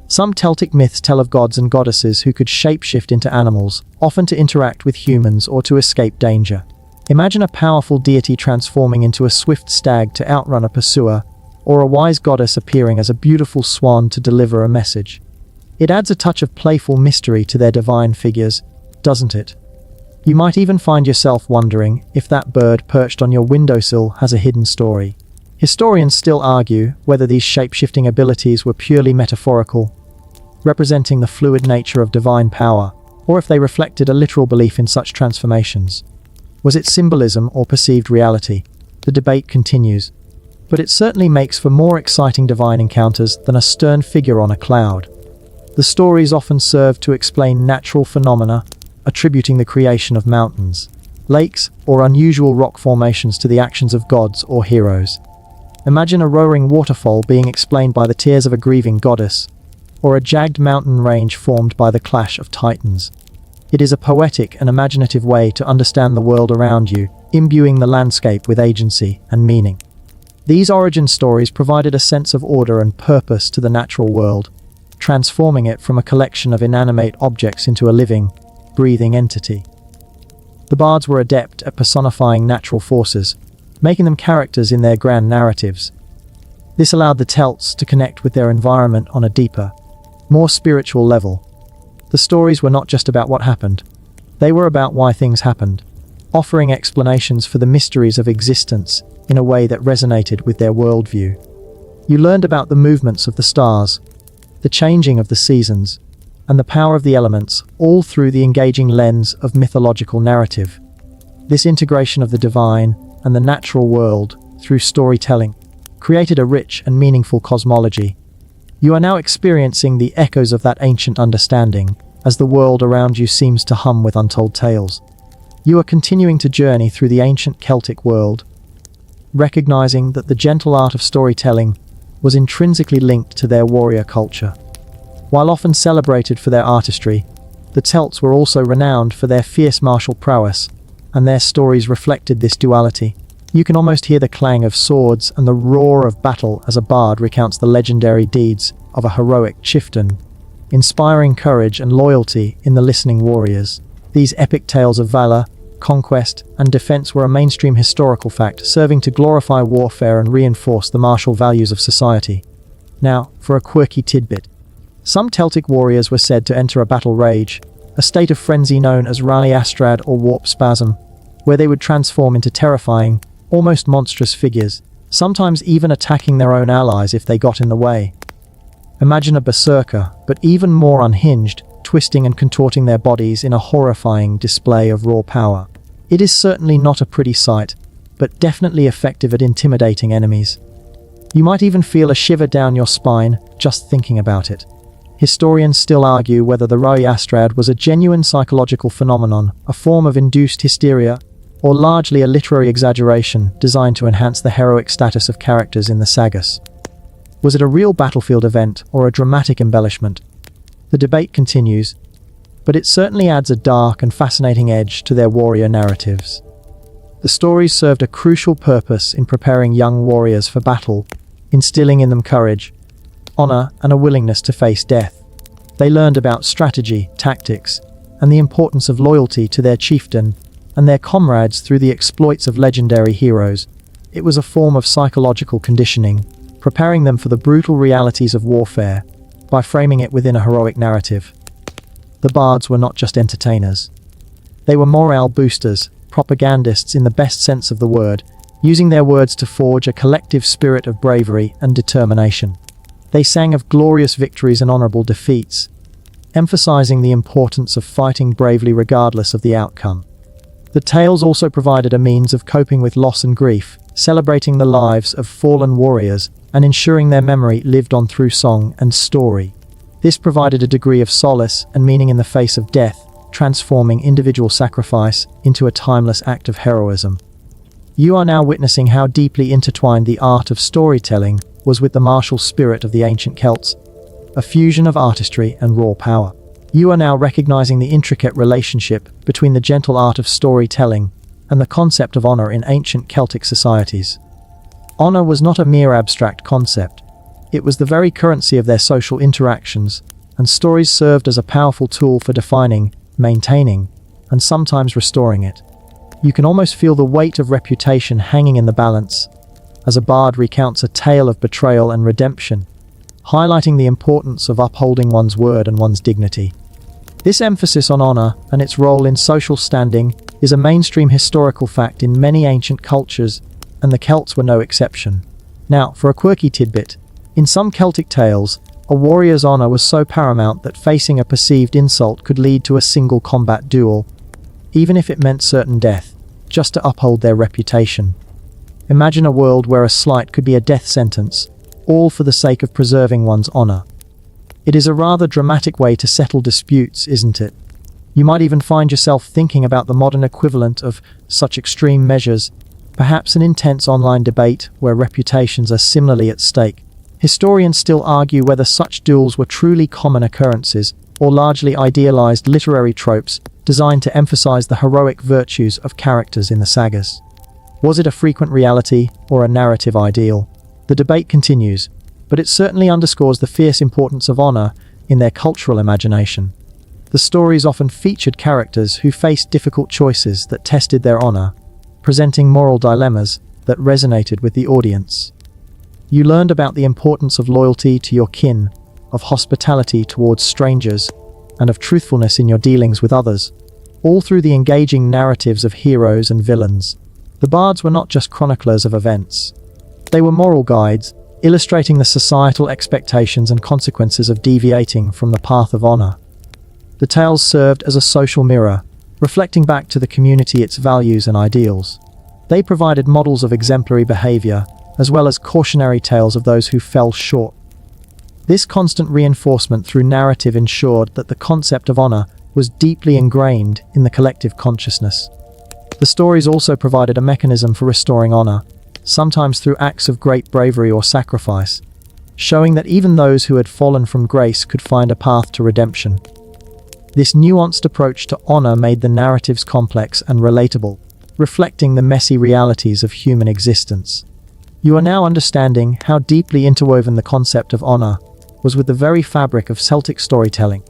Some Celtic myths tell of gods and goddesses who could shapeshift into animals, often to interact with humans or to escape danger. Imagine a powerful deity transforming into a swift stag to outrun a pursuer, or a wise goddess appearing as a beautiful swan to deliver a message. It adds a touch of playful mystery to their divine figures, doesn't it? You might even find yourself wondering if that bird perched on your windowsill has a hidden story. Historians still argue whether these shape-shifting abilities were purely metaphorical, representing the fluid nature of divine power, or if they reflected a literal belief in such transformations. Was it symbolism or perceived reality? The debate continues, but it certainly makes for more exciting divine encounters than a stern figure on a cloud. The stories often serve to explain natural phenomena, attributing the creation of mountains, lakes, or unusual rock formations to the actions of gods or heroes. Imagine a roaring waterfall being explained by the tears of a grieving goddess, or a jagged mountain range formed by the clash of titans. It is a poetic and imaginative way to understand the world around you, imbuing the landscape with agency and meaning. These origin stories provided a sense of order and purpose to the natural world, transforming it from a collection of inanimate objects into a living, breathing entity. The bards were adept at personifying natural forces, making them characters in their grand narratives. This allowed the Celts to connect with their environment on a deeper, more spiritual level. The stories were not just about what happened, they were about why things happened, offering explanations for the mysteries of existence in a way that resonated with their worldview. You learned about the movements of the stars, the changing of the seasons, and the power of the elements, all through the engaging lens of mythological narrative. This integration of the divine and the natural world through storytelling created a rich and meaningful cosmology. You are now experiencing the echoes of that ancient understanding as the world around you seems to hum with untold tales. You are continuing to journey through the ancient Celtic world, recognizing that the gentle art of storytelling was intrinsically linked to their warrior culture. While often celebrated for their artistry, the Celts were also renowned for their fierce martial prowess, and their stories reflected this duality. You can almost hear the clang of swords and the roar of battle as a bard recounts the legendary deeds of a heroic chieftain, inspiring courage and loyalty in the listening warriors. These epic tales of valor, conquest, and defense were a mainstream historical fact, serving to glorify warfare and reinforce the martial values of society. Now, for a quirky tidbit. Some Celtic warriors were said to enter a battle rage, a state of frenzy known as rally astrad or warp spasm, where they would transform into terrifying, almost monstrous figures, sometimes even attacking their own allies if they got in the way. Imagine a berserker, but even more unhinged, twisting and contorting their bodies in a horrifying display of raw power. It is certainly not a pretty sight, but definitely effective at intimidating enemies. You might even feel a shiver down your spine just thinking about it. Historians still argue whether the Rally Astrad was a genuine psychological phenomenon, a form of induced hysteria, or largely a literary exaggeration designed to enhance the heroic status of characters in the sagas. Was it a real battlefield event or a dramatic embellishment? The debate continues, but it certainly adds a dark and fascinating edge to their warrior narratives. The stories served a crucial purpose in preparing young warriors for battle, instilling in them courage, honor, and a willingness to face death. They learned about strategy, tactics, and the importance of loyalty to their chieftain and their comrades through the exploits of legendary heroes. It was a form of psychological conditioning, preparing them for the brutal realities of warfare by framing it within a heroic narrative. The bards were not just entertainers. They were morale boosters, propagandists in the best sense of the word, using their words to forge a collective spirit of bravery and determination. They sang of glorious victories and honorable defeats, emphasizing the importance of fighting bravely regardless of the outcome. The tales also provided a means of coping with loss and grief, celebrating the lives of fallen warriors and ensuring their memory lived on through song and story. This provided a degree of solace and meaning in the face of death, transforming individual sacrifice into a timeless act of heroism. You are now witnessing how deeply intertwined the art of storytelling was with the martial spirit of the ancient Celts, a fusion of artistry and raw power. You are now recognizing the intricate relationship between the gentle art of storytelling and the concept of honor in ancient Celtic societies. Honor was not a mere abstract concept. It was the very currency of their social interactions, and stories served as a powerful tool for defining, maintaining, and sometimes restoring it. You can almost feel the weight of reputation hanging in the balance, as a bard recounts a tale of betrayal and redemption, highlighting the importance of upholding one's word and one's dignity. This emphasis on honor and its role in social standing is a mainstream historical fact in many ancient cultures, and the Celts were no exception. Now, for a quirky tidbit, in some Celtic tales, a warrior's honor was so paramount that facing a perceived insult could lead to a single combat duel, even if it meant certain death, just to uphold their reputation. Imagine a world where a slight could be a death sentence, all for the sake of preserving one's honor. It is a rather dramatic way to settle disputes, isn't it? You might even find yourself thinking about the modern equivalent of such extreme measures, perhaps an intense online debate where reputations are similarly at stake. Historians still argue whether such duels were truly common occurrences or largely idealized literary tropes designed to emphasize the heroic virtues of characters in the sagas. Was it a frequent reality or a narrative ideal? The debate continues, but it certainly underscores the fierce importance of honor in their cultural imagination. The stories often featured characters who faced difficult choices that tested their honor, presenting moral dilemmas that resonated with the audience. You learned about the importance of loyalty to your kin, of hospitality towards strangers, and of truthfulness in your dealings with others, all through the engaging narratives of heroes and villains. The bards were not just chroniclers of events. They were moral guides, illustrating the societal expectations and consequences of deviating from the path of honor. The tales served as a social mirror, reflecting back to the community its values and ideals. They provided models of exemplary behavior, as well as cautionary tales of those who fell short. This constant reinforcement through narrative ensured that the concept of honor was deeply ingrained in the collective consciousness. The stories also provided a mechanism for restoring honor, sometimes through acts of great bravery or sacrifice, showing that even those who had fallen from grace could find a path to redemption. This nuanced approach to honor made the narratives complex and relatable, reflecting the messy realities of human existence. You are now understanding how deeply interwoven the concept of honor was with the very fabric of Celtic storytelling,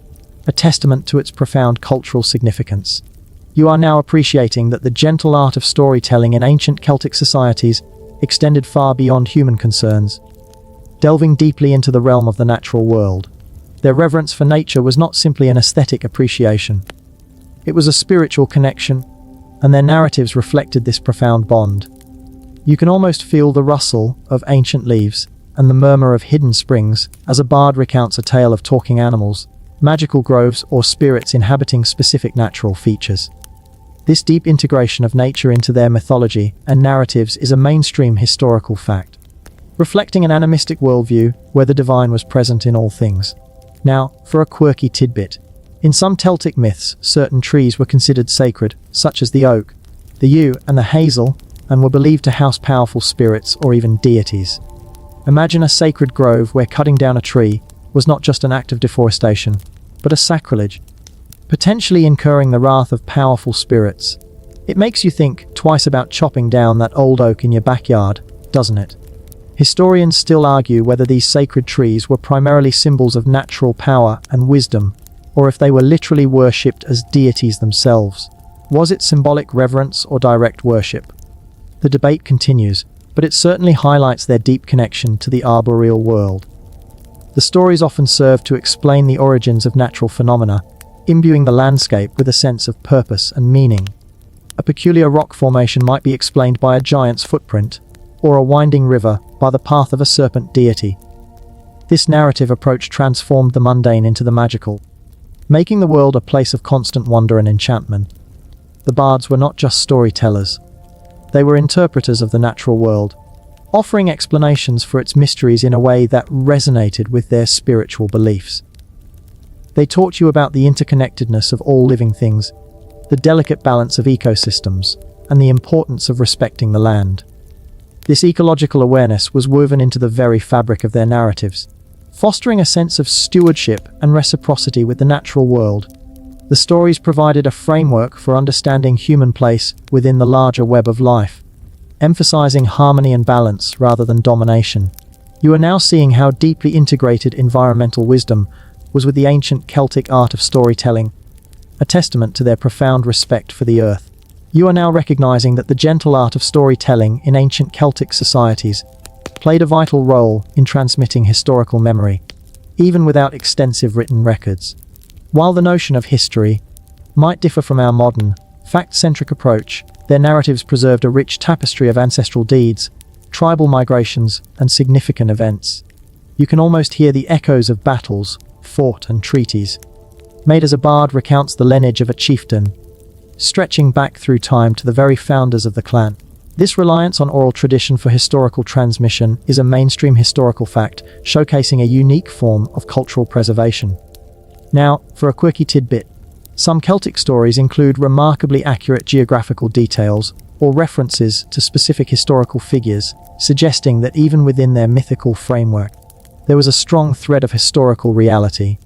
a testament to its profound cultural significance. You are now appreciating that the gentle art of storytelling in ancient Celtic societies extended far beyond human concerns, delving deeply into the realm of the natural world. Their reverence for nature was not simply an aesthetic appreciation. It was a spiritual connection, and their narratives reflected this profound bond. You can almost feel the rustle of ancient leaves and the murmur of hidden springs as a bard recounts a tale of talking animals, magical groves, or spirits inhabiting specific natural features. This deep integration of nature into their mythology and narratives is a mainstream historical fact, reflecting an animistic worldview where the divine was present in all things. Now, for a quirky tidbit. In some Celtic myths, certain trees were considered sacred, such as the oak, the yew, and the hazel, and were believed to house powerful spirits or even deities. Imagine a sacred grove where cutting down a tree was not just an act of deforestation, but a sacrilege, potentially incurring the wrath of powerful spirits. It makes you think twice about chopping down that old oak in your backyard, doesn't it? Historians still argue whether these sacred trees were primarily symbols of natural power and wisdom, or if they were literally worshipped as deities themselves. Was it symbolic reverence or direct worship? The debate continues, but it certainly highlights their deep connection to the arboreal world. The stories often serve to explain the origins of natural phenomena, imbuing the landscape with a sense of purpose and meaning. A peculiar rock formation might be explained by a giant's footprint, or a winding river by the path of a serpent deity. This narrative approach transformed the mundane into the magical, making the world a place of constant wonder and enchantment. The bards were not just storytellers. They were interpreters of the natural world, offering explanations for its mysteries in a way that resonated with their spiritual beliefs. They taught you about the interconnectedness of all living things, the delicate balance of ecosystems, and the importance of respecting the land. This ecological awareness was woven into the very fabric of their narratives, fostering a sense of stewardship and reciprocity with the natural world. The stories provided a framework for understanding human place within the larger web of life, emphasizing harmony and balance rather than domination. You are now seeing how deeply integrated environmental wisdom was with the ancient Celtic art of storytelling, a testament to their profound respect for the earth. You are now recognizing that the gentle art of storytelling in ancient Celtic societies played a vital role in transmitting historical memory, even without extensive written records. While the notion of history might differ from our modern, fact-centric approach, their narratives preserved a rich tapestry of ancestral deeds, tribal migrations, and significant events. You can almost hear the echoes of battles, fought, and treaties, made as a bard recounts the lineage of a chieftain, stretching back through time to the very founders of the clan. This reliance on oral tradition for historical transmission is a mainstream historical fact, showcasing a unique form of cultural preservation. Now, for a quirky tidbit. Some Celtic stories include remarkably accurate geographical details or references to specific historical figures, suggesting that even within their mythical framework, there was a strong thread of historical reality.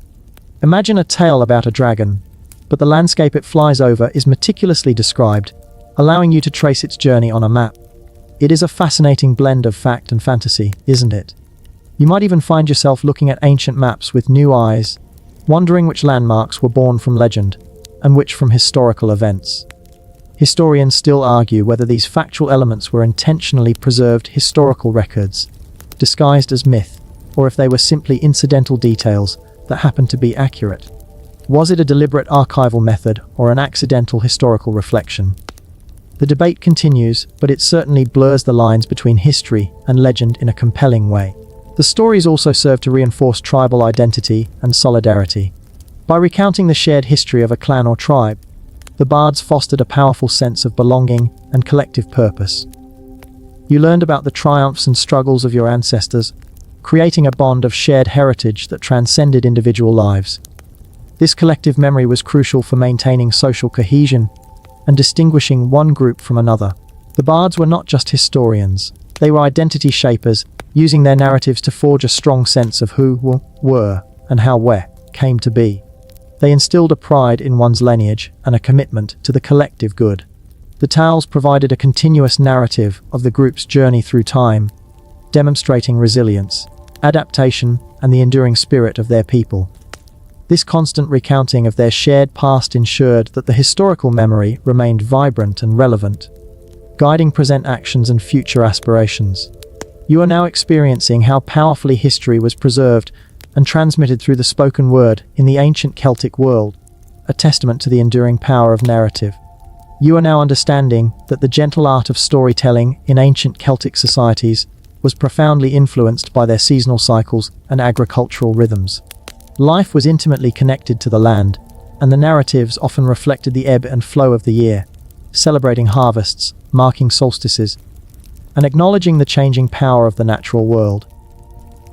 Imagine a tale about a dragon, but the landscape it flies over is meticulously described, allowing you to trace its journey on a map. It is a fascinating blend of fact and fantasy, isn't it? You might even find yourself looking at ancient maps with new eyes, wondering which landmarks were born from legend and which from historical events. Historians still argue whether these factual elements were intentionally preserved historical records, disguised as myth, or if they were simply incidental details that happened to be accurate. Was it a deliberate archival method or an accidental historical reflection? The debate continues, but it certainly blurs the lines between history and legend in a compelling way. The stories also serve to reinforce tribal identity and solidarity. By recounting the shared history of a clan or tribe, the bards fostered a powerful sense of belonging and collective purpose. You learned about the triumphs and struggles of your ancestors, creating a bond of shared heritage that transcended individual lives. This collective memory was crucial for maintaining social cohesion and distinguishing one group from another. The bards were not just historians, they were identity shapers, using their narratives to forge a strong sense of who were and how where came to be. They instilled a pride in one's lineage and a commitment to the collective good. The tales provided a continuous narrative of the group's journey through time, demonstrating resilience, adaptation, and the enduring spirit of their people. This constant recounting of their shared past ensured that the historical memory remained vibrant and relevant, guiding present actions and future aspirations. You are now experiencing how powerfully history was preserved and transmitted through the spoken word in the ancient Celtic world, a testament to the enduring power of narrative. You are now understanding that the gentle art of storytelling in ancient Celtic societies was profoundly influenced by their seasonal cycles and agricultural rhythms. Life was intimately connected to the land, and the narratives often reflected the ebb and flow of the year, celebrating harvests, marking solstices, and acknowledging the changing power of the natural world.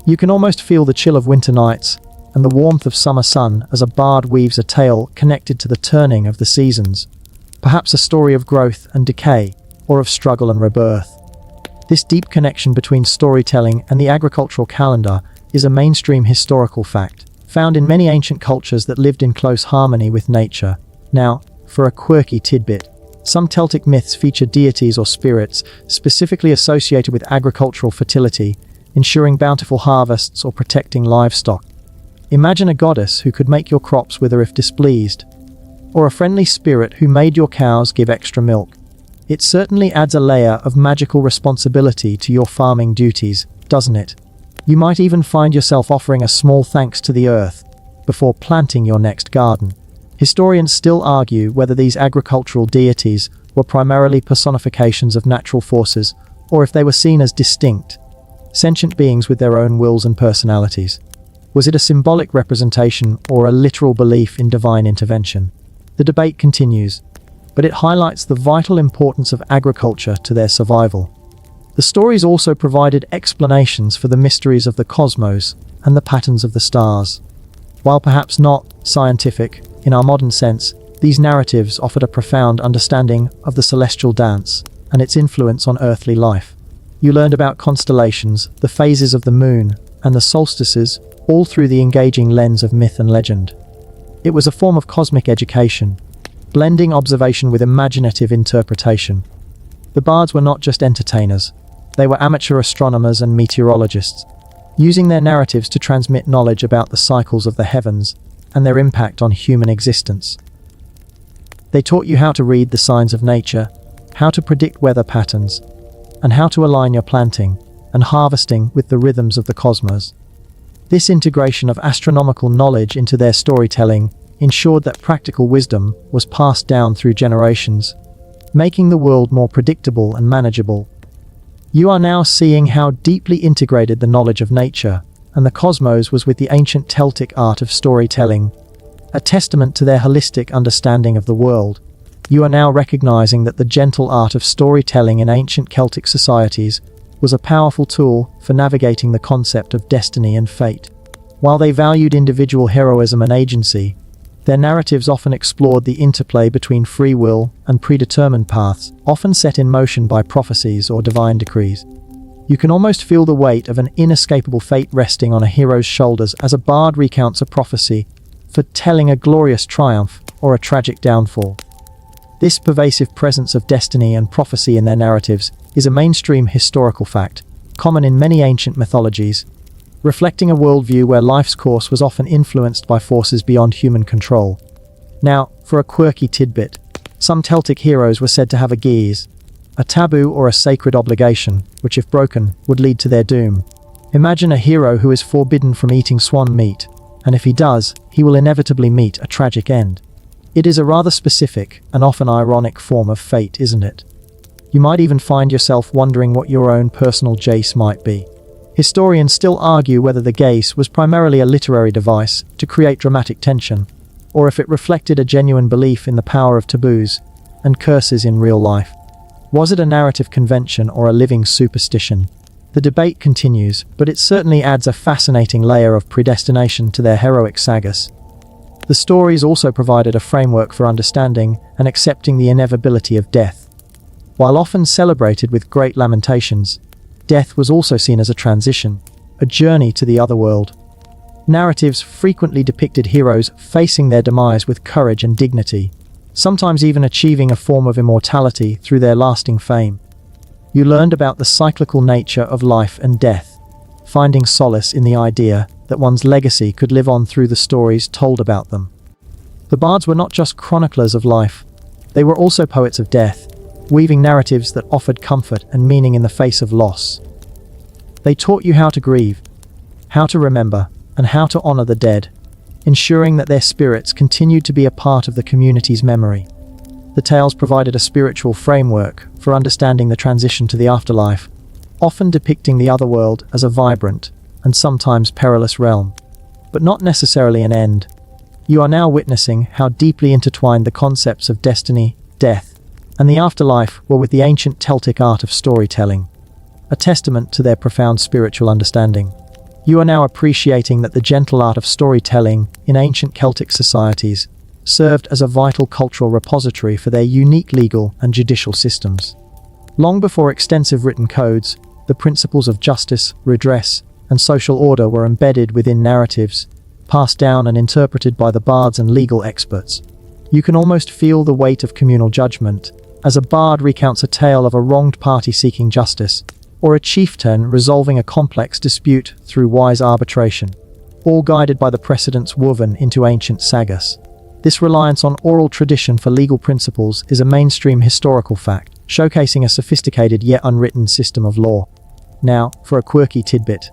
You can almost feel the chill of winter nights and the warmth of summer sun as a bard weaves a tale connected to the turning of the seasons, perhaps a story of growth and decay, or of struggle and rebirth. This deep connection between storytelling and the agricultural calendar is a mainstream historical fact, found in many ancient cultures that lived in close harmony with nature. Now, for a quirky tidbit, some Celtic myths feature deities or spirits specifically associated with agricultural fertility, ensuring bountiful harvests or protecting livestock. Imagine a goddess who could make your crops wither if displeased, or a friendly spirit who made your cows give extra milk. It certainly adds a layer of magical responsibility to your farming duties, doesn't it? You might even find yourself offering a small thanks to the earth before planting your next garden. Historians still argue whether these agricultural deities were primarily personifications of natural forces, or if they were seen as distinct, sentient beings with their own wills and personalities. Was it a symbolic representation or a literal belief in divine intervention? The debate continues, but it highlights the vital importance of agriculture to their survival. The stories also provided explanations for the mysteries of the cosmos and the patterns of the stars. While perhaps not scientific in our modern sense, these narratives offered a profound understanding of the celestial dance and its influence on earthly life. You learned about constellations, the phases of the moon, and the solstices, all through the engaging lens of myth and legend. It was a form of cosmic education, blending observation with imaginative interpretation. The bards were not just entertainers, they were amateur astronomers and meteorologists, using their narratives to transmit knowledge about the cycles of the heavens and their impact on human existence. They taught you how to read the signs of nature, how to predict weather patterns, and how to align your planting and harvesting with the rhythms of the cosmos. This integration of astronomical knowledge into their storytelling ensured that practical wisdom was passed down through generations, making the world more predictable and manageable. You are now seeing how deeply integrated the knowledge of nature and the cosmos was with the ancient Celtic art of storytelling, a testament to their holistic understanding of the world. You are now recognizing that the gentle art of storytelling in ancient Celtic societies was a powerful tool for navigating the concept of destiny and fate. While they valued individual heroism and agency, Their narratives often explored the interplay between free will and predetermined paths, often set in motion by prophecies or divine decrees. You can almost feel the weight of an inescapable fate resting on a hero's shoulders as a bard recounts a prophecy, foretelling a glorious triumph or a tragic downfall. This pervasive presence of destiny and prophecy in their narratives is a mainstream historical fact, common in many ancient mythologies, reflecting a worldview where life's course was often influenced by forces beyond human control. Now, for a quirky tidbit, some Celtic heroes were said to have a geas, a taboo or a sacred obligation, which if broken, would lead to their doom. Imagine a hero who is forbidden from eating swan meat, and if he does, he will inevitably meet a tragic end. It is a rather specific and often ironic form of fate, isn't it? You might even find yourself wondering what your own personal jace might be. Historians still argue whether the gaze was primarily a literary device to create dramatic tension, or if it reflected a genuine belief in the power of taboos and curses in real life. Was it a narrative convention or a living superstition? The debate continues, but it certainly adds a fascinating layer of predestination to their heroic sagas. The stories also provided a framework for understanding and accepting the inevitability of death. While often celebrated with great lamentations, death was also seen as a transition, a journey to the other world. Narratives frequently depicted heroes facing their demise with courage and dignity, sometimes even achieving a form of immortality through their lasting fame. You learned about the cyclical nature of life and death, finding solace in the idea that one's legacy could live on through the stories told about them. The bards were not just chroniclers of life, they were also poets of death, weaving narratives that offered comfort and meaning in the face of loss. They taught you how to grieve, how to remember, and how to honor the dead, ensuring that their spirits continued to be a part of the community's memory. The tales provided a spiritual framework for understanding the transition to the afterlife, often depicting the other world as a vibrant and sometimes perilous realm, but not necessarily an end. You are now witnessing how deeply intertwined the concepts of destiny, death, and the afterlife were with the ancient Celtic art of storytelling, a testament to their profound spiritual understanding. You are now appreciating that the gentle art of storytelling in ancient Celtic societies served as a vital cultural repository for their unique legal and judicial systems. Long before extensive written codes, the principles of justice, redress, and social order were embedded within narratives, passed down and interpreted by the bards and legal experts. You can almost feel the weight of communal judgment as a bard recounts a tale of a wronged party seeking justice, or a chieftain resolving a complex dispute through wise arbitration, all guided by the precedents woven into ancient sagas. This reliance on oral tradition for legal principles is a mainstream historical fact, showcasing a sophisticated yet unwritten system of law. Now, for a quirky tidbit.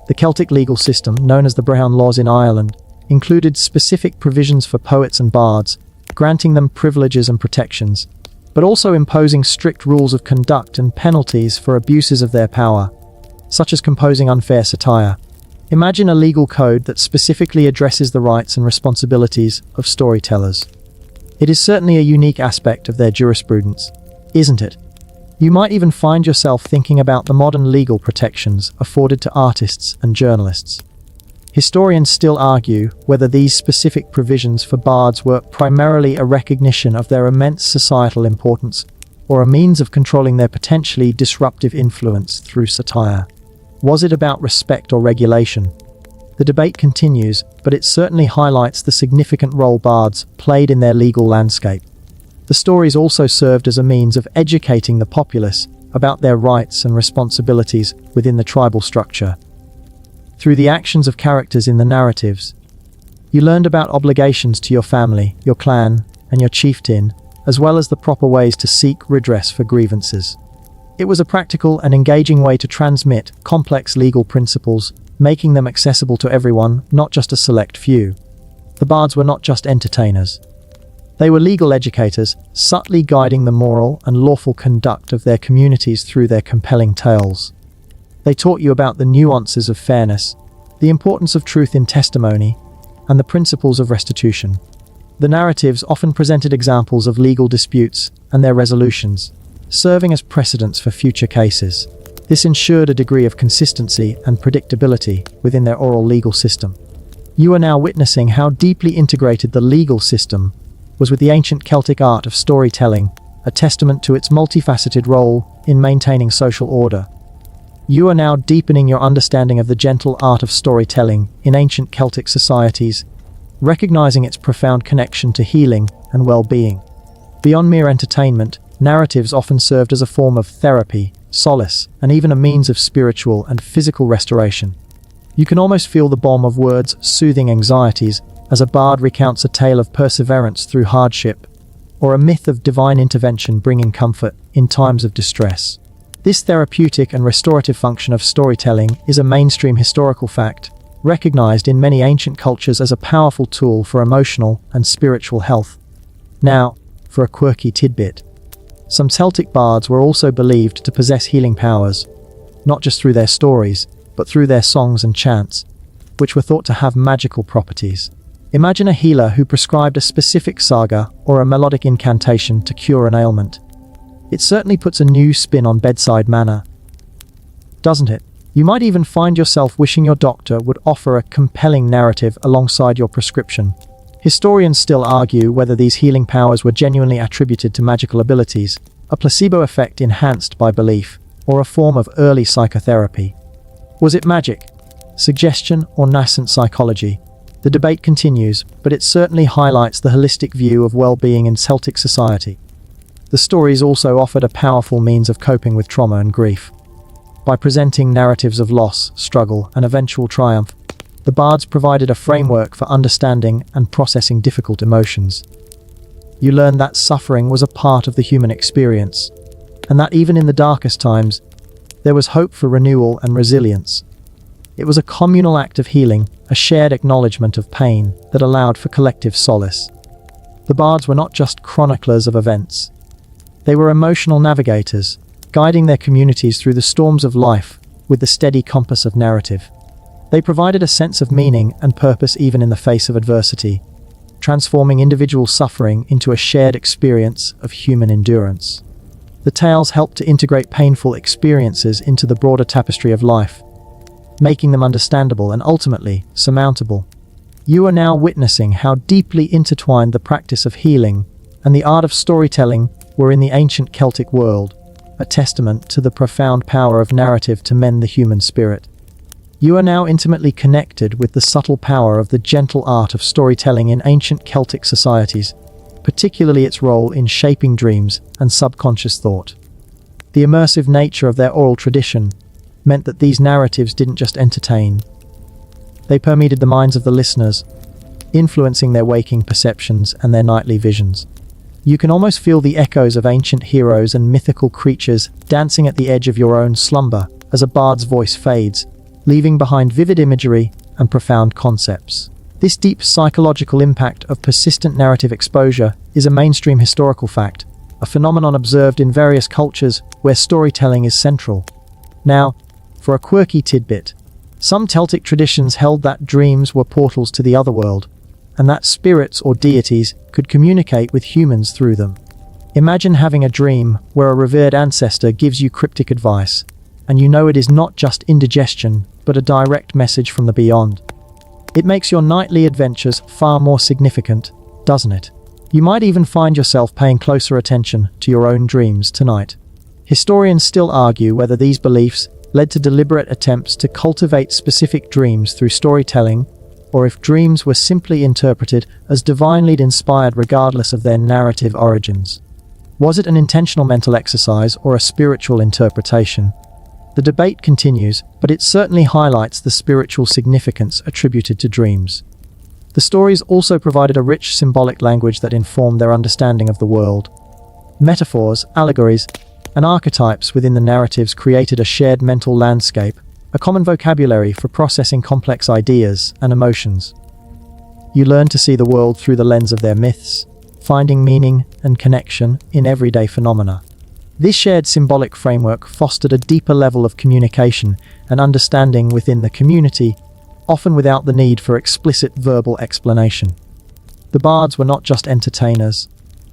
The Celtic legal system, known as the Brown Laws in Ireland, included specific provisions for poets and bards, granting them privileges and protections, but also imposing strict rules of conduct and penalties for abuses of their power, such as composing unfair satire. Imagine a legal code that specifically addresses the rights and responsibilities of storytellers. It is certainly a unique aspect of their jurisprudence, isn't it? You might even find yourself thinking about the modern legal protections afforded to artists and journalists. Historians still argue whether these specific provisions for bards were primarily a recognition of their immense societal importance, or a means of controlling their potentially disruptive influence through satire. Was it about respect or regulation? The debate continues, but it certainly highlights the significant role bards played in their legal landscape. The stories also served as a means of educating the populace about their rights and responsibilities within the tribal structure. Through the actions of characters in the narratives, you learned about obligations to your family, your clan, and your chieftain, as well as the proper ways to seek redress for grievances. It was a practical and engaging way to transmit complex legal principles, making them accessible to everyone, not just a select few. The bards were not just entertainers. They were legal educators, subtly guiding the moral and lawful conduct of their communities through their compelling tales. They taught you about the nuances of fairness, the importance of truth in testimony, and the principles of restitution. The narratives often presented examples of legal disputes and their resolutions, serving as precedents for future cases. This ensured a degree of consistency and predictability within their oral legal system. You are now witnessing how deeply integrated the legal system was with the ancient Celtic art of storytelling, a testament to its multifaceted role in maintaining social order. You are now deepening your understanding of the gentle art of storytelling in ancient Celtic societies, recognizing its profound connection to healing and well-being. Beyond mere entertainment, narratives often served as a form of therapy, solace, and even a means of spiritual and physical restoration. You can almost feel the balm of words soothing anxieties as a bard recounts a tale of perseverance through hardship, or a myth of divine intervention bringing comfort in times of distress. This therapeutic and restorative function of storytelling is a mainstream historical fact, recognized in many ancient cultures as a powerful tool for emotional and spiritual health. Now, for a quirky tidbit. Some Celtic bards were also believed to possess healing powers, not just through their stories, but through their songs and chants, which were thought to have magical properties. Imagine a healer who prescribed a specific saga or a melodic incantation to cure an ailment. It certainly puts a new spin on bedside manner, doesn't it? You might even find yourself wishing your doctor would offer a compelling narrative alongside your prescription. Historians still argue whether these healing powers were genuinely attributed to magical abilities, a placebo effect enhanced by belief, or a form of early psychotherapy. Was it magic, suggestion, or nascent psychology? The debate continues, but it certainly highlights the holistic view of well-being in Celtic society. The stories also offered a powerful means of coping with trauma and grief. By presenting narratives of loss, struggle, and eventual triumph, the bards provided a framework for understanding and processing difficult emotions. You learn that suffering was a part of the human experience, and that even in the darkest times, there was hope for renewal and resilience. It was a communal act of healing, a shared acknowledgement of pain that allowed for collective solace. The bards were not just chroniclers of events. They were emotional navigators, guiding their communities through the storms of life with the steady compass of narrative. They provided a sense of meaning and purpose even in the face of adversity, transforming individual suffering into a shared experience of human endurance. The tales helped to integrate painful experiences into the broader tapestry of life, making them understandable and ultimately surmountable. You are now witnessing how deeply intertwined the practice of healing and the art of storytelling were in the ancient Celtic world, a testament to the profound power of narrative to mend the human spirit. You are now intimately connected with the subtle power of the gentle art of storytelling in ancient Celtic societies, particularly its role in shaping dreams and subconscious thought. The immersive nature of their oral tradition meant that these narratives didn't just entertain. They permeated the minds of the listeners, influencing their waking perceptions and their nightly visions. You can almost feel the echoes of ancient heroes and mythical creatures dancing at the edge of your own slumber as a bard's voice fades, leaving behind vivid imagery and profound concepts. This deep psychological impact of persistent narrative exposure is a mainstream historical fact, a phenomenon observed in various cultures where storytelling is central. Now, for a quirky tidbit, some Celtic traditions held that dreams were portals to the other world, and that spirits or deities could communicate with humans through them. Imagine having a dream where a revered ancestor gives you cryptic advice, and you know it is not just indigestion, but a direct message from the beyond. It makes your nightly adventures far more significant, doesn't it? You might even find yourself paying closer attention to your own dreams tonight. Historians still argue whether these beliefs led to deliberate attempts to cultivate specific dreams through storytelling, or if dreams were simply interpreted as divinely inspired regardless of their narrative origins. Was it an intentional mental exercise or a spiritual interpretation? The debate continues, but it certainly highlights the spiritual significance attributed to dreams. The stories also provided a rich symbolic language that informed their understanding of the world. Metaphors, allegories, and archetypes within the narratives created a shared mental landscape, a common vocabulary for processing complex ideas and emotions. You learn to see the world through the lens of their myths, finding meaning and connection in everyday phenomena. This shared symbolic framework fostered a deeper level of communication and understanding within the community, often without the need for explicit verbal explanation. The bards were not just entertainers.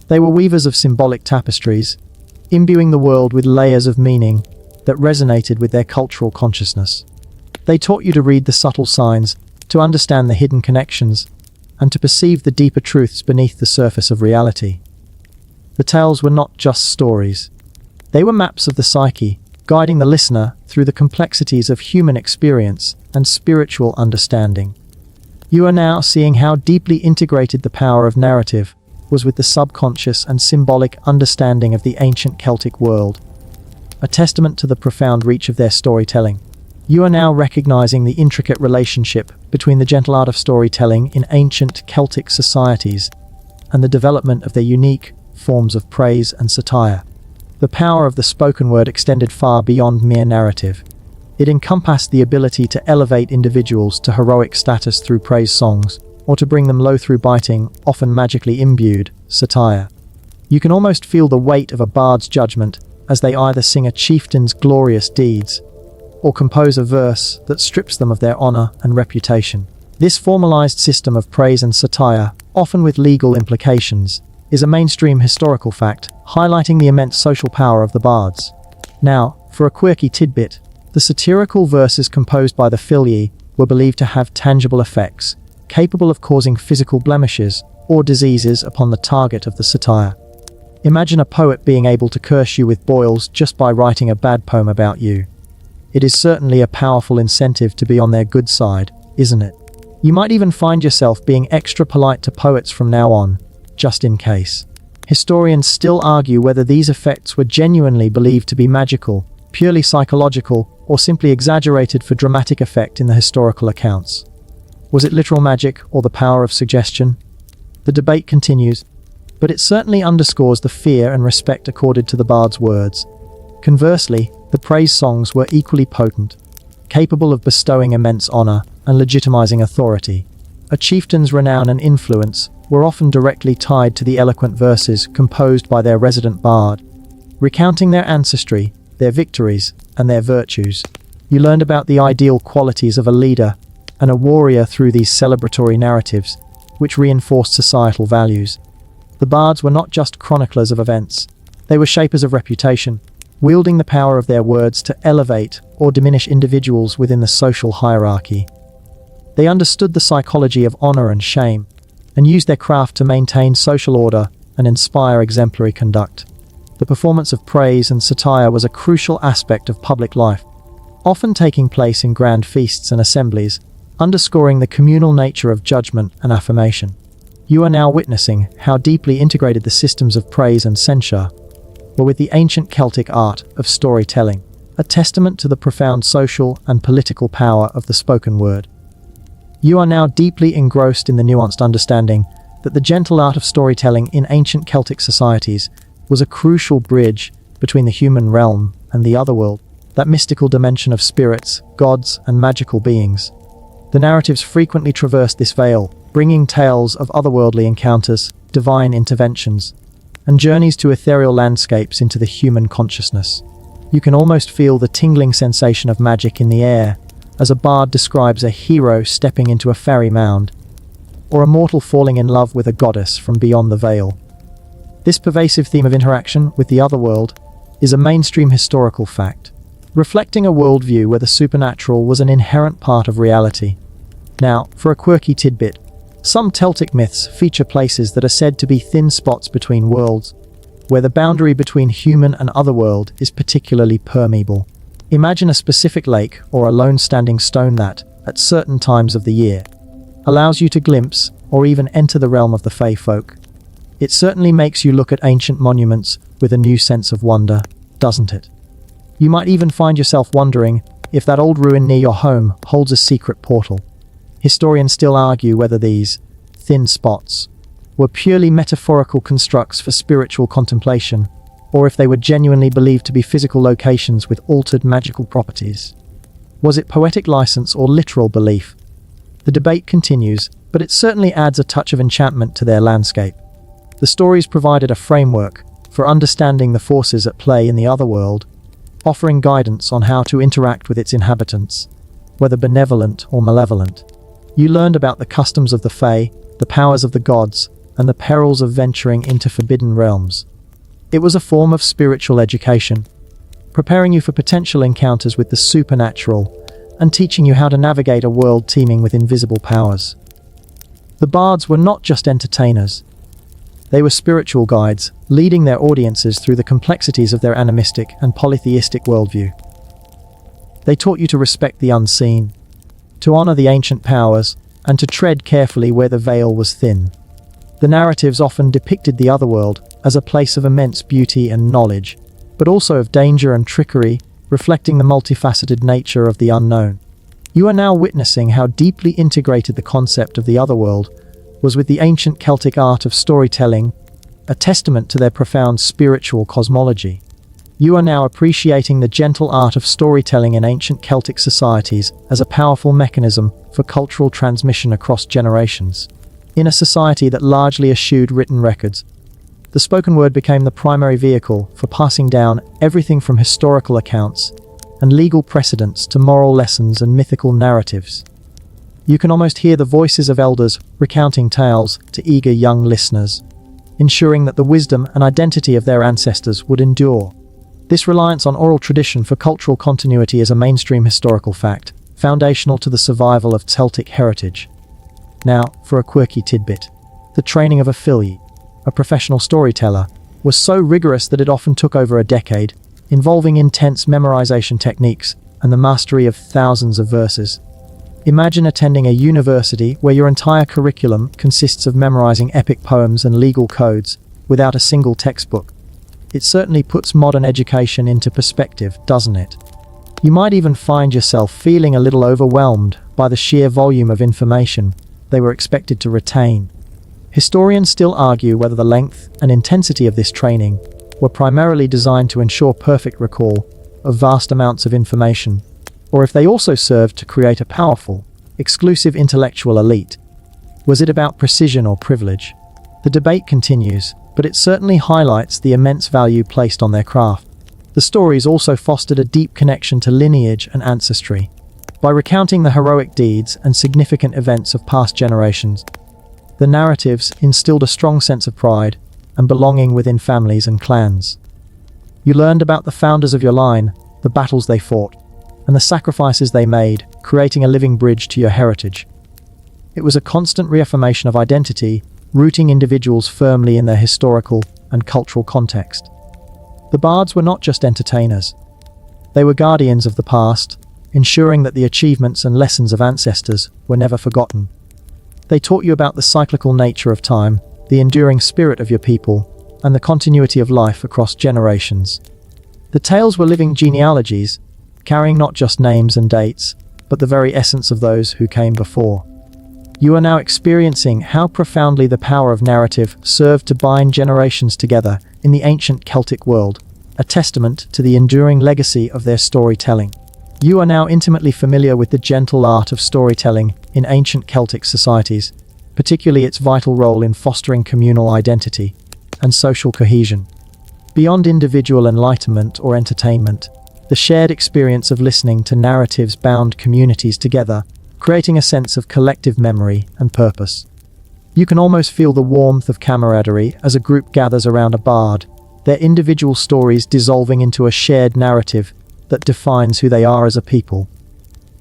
They were weavers of symbolic tapestries, imbuing the world with layers of meaning that resonated with their cultural consciousness. They taught you to read the subtle signs to understand the hidden connections, and to perceive the deeper truths beneath the surface of reality. The tales were not just stories. They were maps of the psyche, guiding the listener through the complexities of human experience and spiritual understanding. You are now seeing how deeply integrated the power of narrative was with the subconscious and symbolic understanding of the ancient Celtic world, a testament to the profound reach of their storytelling. You are now recognizing the intricate relationship between the gentle art of storytelling in ancient Celtic societies and the development of their unique forms of praise and satire. The power of the spoken word extended far beyond mere narrative. It encompassed the ability to elevate individuals to heroic status through praise songs, or to bring them low through biting, often magically imbued, satire. You can almost feel the weight of a bard's judgment as they either sing a chieftain's glorious deeds or compose a verse that strips them of their honor and reputation. This formalized system of praise and satire, often with legal implications, is a mainstream historical fact, highlighting the immense social power of the bards. Now, for a quirky tidbit, the satirical verses composed by the Filii were believed to have tangible effects, capable of causing physical blemishes or diseases upon the target of the satire. Imagine a poet being able to curse you with boils just by writing a bad poem about you. It is certainly a powerful incentive to be on their good side, isn't it? You might even find yourself being extra polite to poets from now on, just in case. Historians still argue whether these effects were genuinely believed to be magical, purely psychological, or simply exaggerated for dramatic effect in the historical accounts. Was it literal magic or the power of suggestion? The debate continues, but it certainly underscores the fear and respect accorded to the bard's words. Conversely, the praise songs were equally potent, capable of bestowing immense honor and legitimizing authority. A chieftain's renown and influence were often directly tied to the eloquent verses composed by their resident bard, recounting their ancestry, their victories, and their virtues. You learned about the ideal qualities of a leader and a warrior through these celebratory narratives, which reinforced societal values. The bards were not just chroniclers of events, they were shapers of reputation, wielding the power of their words to elevate or diminish individuals within the social hierarchy. They understood the psychology of honor and shame, and used their craft to maintain social order and inspire exemplary conduct. The performance of praise and satire was a crucial aspect of public life, often taking place in grand feasts and assemblies, underscoring the communal nature of judgment and affirmation. You are now witnessing how deeply integrated the systems of praise and censure were with the ancient Celtic art of storytelling, a testament to the profound social and political power of the spoken word. You are now deeply engrossed in the nuanced understanding that the gentle art of storytelling in ancient Celtic societies was a crucial bridge between the human realm and the otherworld, that mystical dimension of spirits, gods, and magical beings. The narratives frequently traversed this veil, bringing tales of otherworldly encounters, divine interventions, and journeys to ethereal landscapes into the human consciousness. You can almost feel the tingling sensation of magic in the air as a bard describes a hero stepping into a fairy mound, or a mortal falling in love with a goddess from beyond the veil. This pervasive theme of interaction with the otherworld is a mainstream historical fact, reflecting a worldview where the supernatural was an inherent part of reality. Now, for a quirky tidbit, some Celtic myths feature places that are said to be thin spots between worlds, where the boundary between human and otherworld is particularly permeable. Imagine a specific lake or a lone standing stone that, at certain times of the year, allows you to glimpse or even enter the realm of the Fae folk. It certainly makes you look at ancient monuments with a new sense of wonder, doesn't it? You might even find yourself wondering if that old ruin near your home holds a secret portal. Historians still argue whether these thin spots were purely metaphorical constructs for spiritual contemplation, or if they were genuinely believed to be physical locations with altered magical properties. Was it poetic license or literal belief? The debate continues, but it certainly adds a touch of enchantment to their landscape. The stories provided a framework for understanding the forces at play in the otherworld, offering guidance on how to interact with its inhabitants, whether benevolent or malevolent. You learned about the customs of the Fae, the powers of the gods, and the perils of venturing into forbidden realms. It was a form of spiritual education, preparing you for potential encounters with the supernatural and teaching you how to navigate a world teeming with invisible powers. The bards were not just entertainers. They were spiritual guides, leading their audiences through the complexities of their animistic and polytheistic worldview. They taught you to respect the unseen, to honor the ancient powers, and to tread carefully where the veil was thin. The narratives often depicted the otherworld as a place of immense beauty and knowledge, but also of danger and trickery, reflecting the multifaceted nature of the unknown. You are now witnessing how deeply integrated the concept of the otherworld was with the ancient Celtic art of storytelling, a testament to their profound spiritual cosmology. You are now appreciating the gentle art of storytelling in ancient Celtic societies as a powerful mechanism for cultural transmission across generations. In a society that largely eschewed written records, the spoken word became the primary vehicle for passing down everything from historical accounts and legal precedents to moral lessons and mythical narratives. You can almost hear the voices of elders recounting tales to eager young listeners, ensuring that the wisdom and identity of their ancestors would endure. This reliance on oral tradition for cultural continuity is a mainstream historical fact, foundational to the survival of Celtic heritage. Now, for a quirky tidbit. The training of a filly, a professional storyteller, was so rigorous that it often took over a decade, involving intense memorization techniques and the mastery of thousands of verses. Imagine attending a university where your entire curriculum consists of memorizing epic poems and legal codes without a single textbook. It certainly puts modern education into perspective, doesn't it? You might even find yourself feeling a little overwhelmed by the sheer volume of information they were expected to retain. Historians still argue whether the length and intensity of this training were primarily designed to ensure perfect recall of vast amounts of information, or if they also served to create a powerful, exclusive intellectual elite. Was it about precision or privilege? The debate continues, but it certainly highlights the immense value placed on their craft. The stories also fostered a deep connection to lineage and ancestry. By recounting the heroic deeds and significant events of past generations, the narratives instilled a strong sense of pride and belonging within families and clans. You learned about the founders of your line, the battles they fought, and the sacrifices they made, creating a living bridge to your heritage. It was a constant reaffirmation of identity, rooting individuals firmly in their historical and cultural context. The bards were not just entertainers. They were guardians of the past, ensuring that the achievements and lessons of ancestors were never forgotten. They taught you about the cyclical nature of time, the enduring spirit of your people, and the continuity of life across generations. The tales were living genealogies, carrying not just names and dates, but the very essence of those who came before. You are now experiencing how profoundly the power of narrative served to bind generations together in the ancient Celtic world, a testament to the enduring legacy of their storytelling. You are now intimately familiar with the gentle art of storytelling in ancient Celtic societies, particularly its vital role in fostering communal identity and social cohesion. Beyond individual enlightenment or entertainment, the shared experience of listening to narratives bound communities together, creating a sense of collective memory and purpose. You can almost feel the warmth of camaraderie as a group gathers around a bard, their individual stories dissolving into a shared narrative that defines who they are as a people.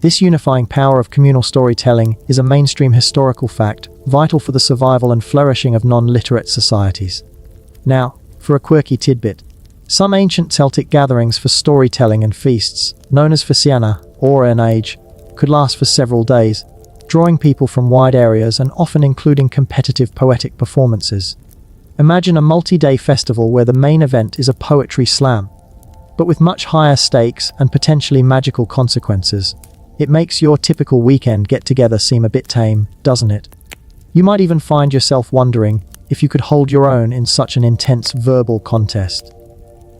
This unifying power of communal storytelling is a mainstream historical fact, vital for the survival and flourishing of non-literate societies. Now, for a quirky tidbit. Some ancient Celtic gatherings for storytelling and feasts, known as Fasiana or an age, could last for several days, drawing people from wide areas and often including competitive poetic performances. Imagine a multi-day festival where the main event is a poetry slam, but with much higher stakes and potentially magical consequences. It makes your typical weekend get-together seem a bit tame, doesn't it? You might even find yourself wondering if you could hold your own in such an intense verbal contest.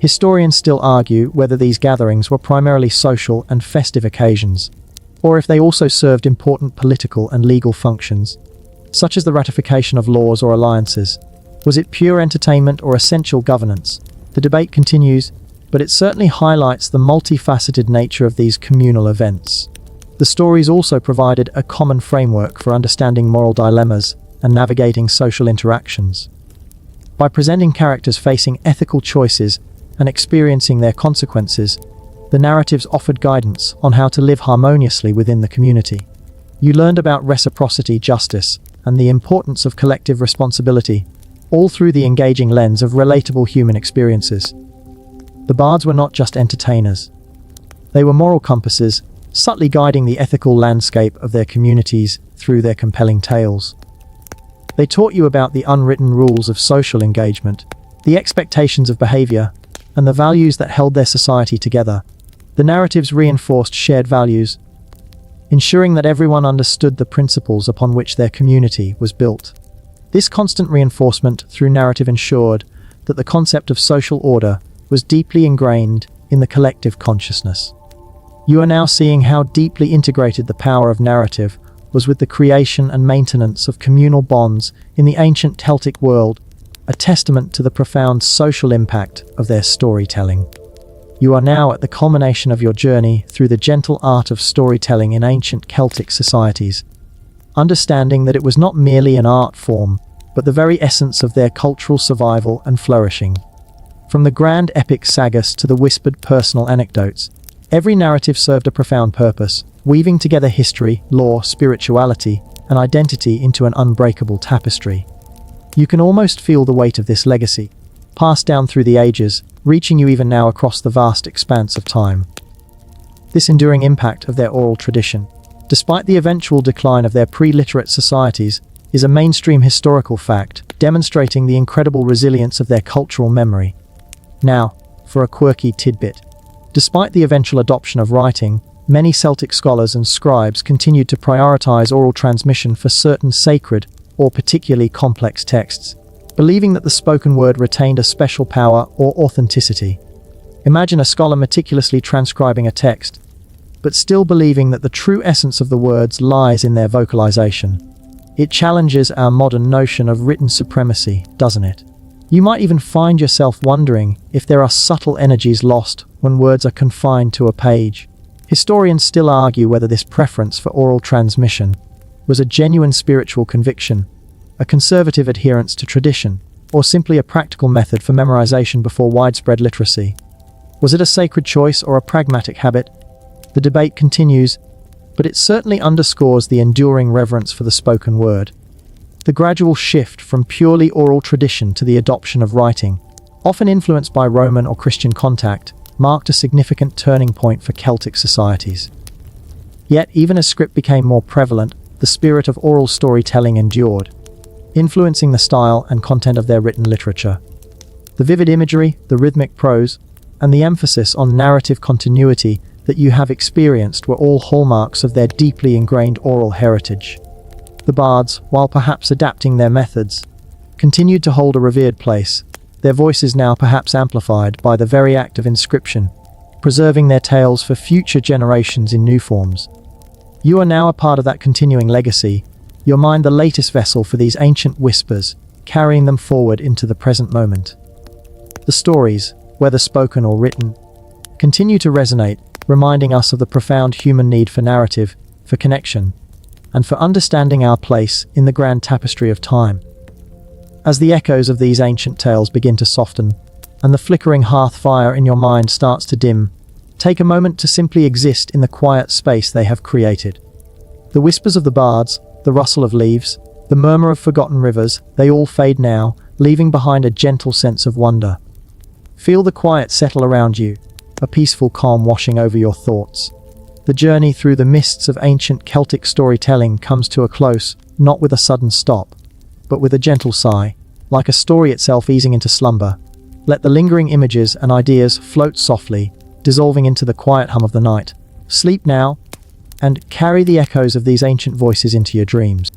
Historians still argue whether these gatherings were primarily social and festive occasions, or if they also served important political and legal functions, such as the ratification of laws or alliances. Was it pure entertainment or essential governance? The debate continues, but it certainly highlights the multifaceted nature of these communal events. The stories also provided a common framework for understanding moral dilemmas and navigating social interactions. By presenting characters facing ethical choices and experiencing their consequences, the narratives offered guidance on how to live harmoniously within the community. You learned about reciprocity, justice, and the importance of collective responsibility, all through the engaging lens of relatable human experiences. The bards were not just entertainers. They were moral compasses, subtly guiding the ethical landscape of their communities through their compelling tales. They taught you about the unwritten rules of social engagement, the expectations of behavior, and the values that held their society together. The narratives reinforced shared values, ensuring that everyone understood the principles upon which their community was built. This constant reinforcement through narrative ensured that the concept of social order was deeply ingrained in the collective consciousness. You are now seeing how deeply integrated the power of narrative was with the creation and maintenance of communal bonds in the ancient Celtic world, a testament to the profound social impact of their storytelling. You are now at the culmination of your journey through the gentle art of storytelling in ancient Celtic societies, understanding that it was not merely an art form, but the very essence of their cultural survival and flourishing. From the grand epic sagas to the whispered personal anecdotes, every narrative served a profound purpose, weaving together history, lore, spirituality, and identity into an unbreakable tapestry. You can almost feel the weight of this legacy, passed down through the ages, reaching you even now across the vast expanse of time. This enduring impact of their oral tradition, despite the eventual decline of their pre-literate societies, is a mainstream historical fact, demonstrating the incredible resilience of their cultural memory. Now, for a quirky tidbit. Despite the eventual adoption of writing, many Celtic scholars and scribes continued to prioritize oral transmission for certain sacred or particularly complex texts, believing that the spoken word retained a special power or authenticity. Imagine a scholar meticulously transcribing a text, but still believing that the true essence of the words lies in their vocalization. It challenges our modern notion of written supremacy, doesn't it? You might even find yourself wondering if there are subtle energies lost when words are confined to a page. Historians still argue whether this preference for oral transmission was a genuine spiritual conviction, a conservative adherence to tradition, or simply a practical method for memorization before widespread literacy. Was it a sacred choice or a pragmatic habit? The debate continues, but it certainly underscores the enduring reverence for the spoken word. The gradual shift from purely oral tradition to the adoption of writing, often influenced by Roman or Christian contact, marked a significant turning point for Celtic societies. Yet, even as script became more prevalent, the spirit of oral storytelling endured, influencing the style and content of their written literature. The vivid imagery, the rhythmic prose, and the emphasis on narrative continuity that you have experienced were all hallmarks of their deeply ingrained oral heritage. The bards, while perhaps adapting their methods, continued to hold a revered place, their voices now perhaps amplified by the very act of inscription, preserving their tales for future generations in new forms. You are now a part of that continuing legacy, your mind the latest vessel for these ancient whispers, carrying them forward into the present moment. The stories, whether spoken or written, continue to resonate, reminding us of the profound human need for narrative, for connection, and for understanding our place in the grand tapestry of time. As the echoes of these ancient tales begin to soften, and the flickering hearth fire in your mind starts to dim, take a moment to simply exist in the quiet space they have created. The whispers of the bards, the rustle of leaves, the murmur of forgotten rivers, they all fade now, leaving behind a gentle sense of wonder. Feel the quiet settle around you, a peaceful calm washing over your thoughts. The journey through the mists of ancient Celtic storytelling comes to a close, not with a sudden stop, but with a gentle sigh, like a story itself easing into slumber. Let the lingering images and ideas float softly, dissolving into the quiet hum of the night. Sleep now, and carry the echoes of these ancient voices into your dreams.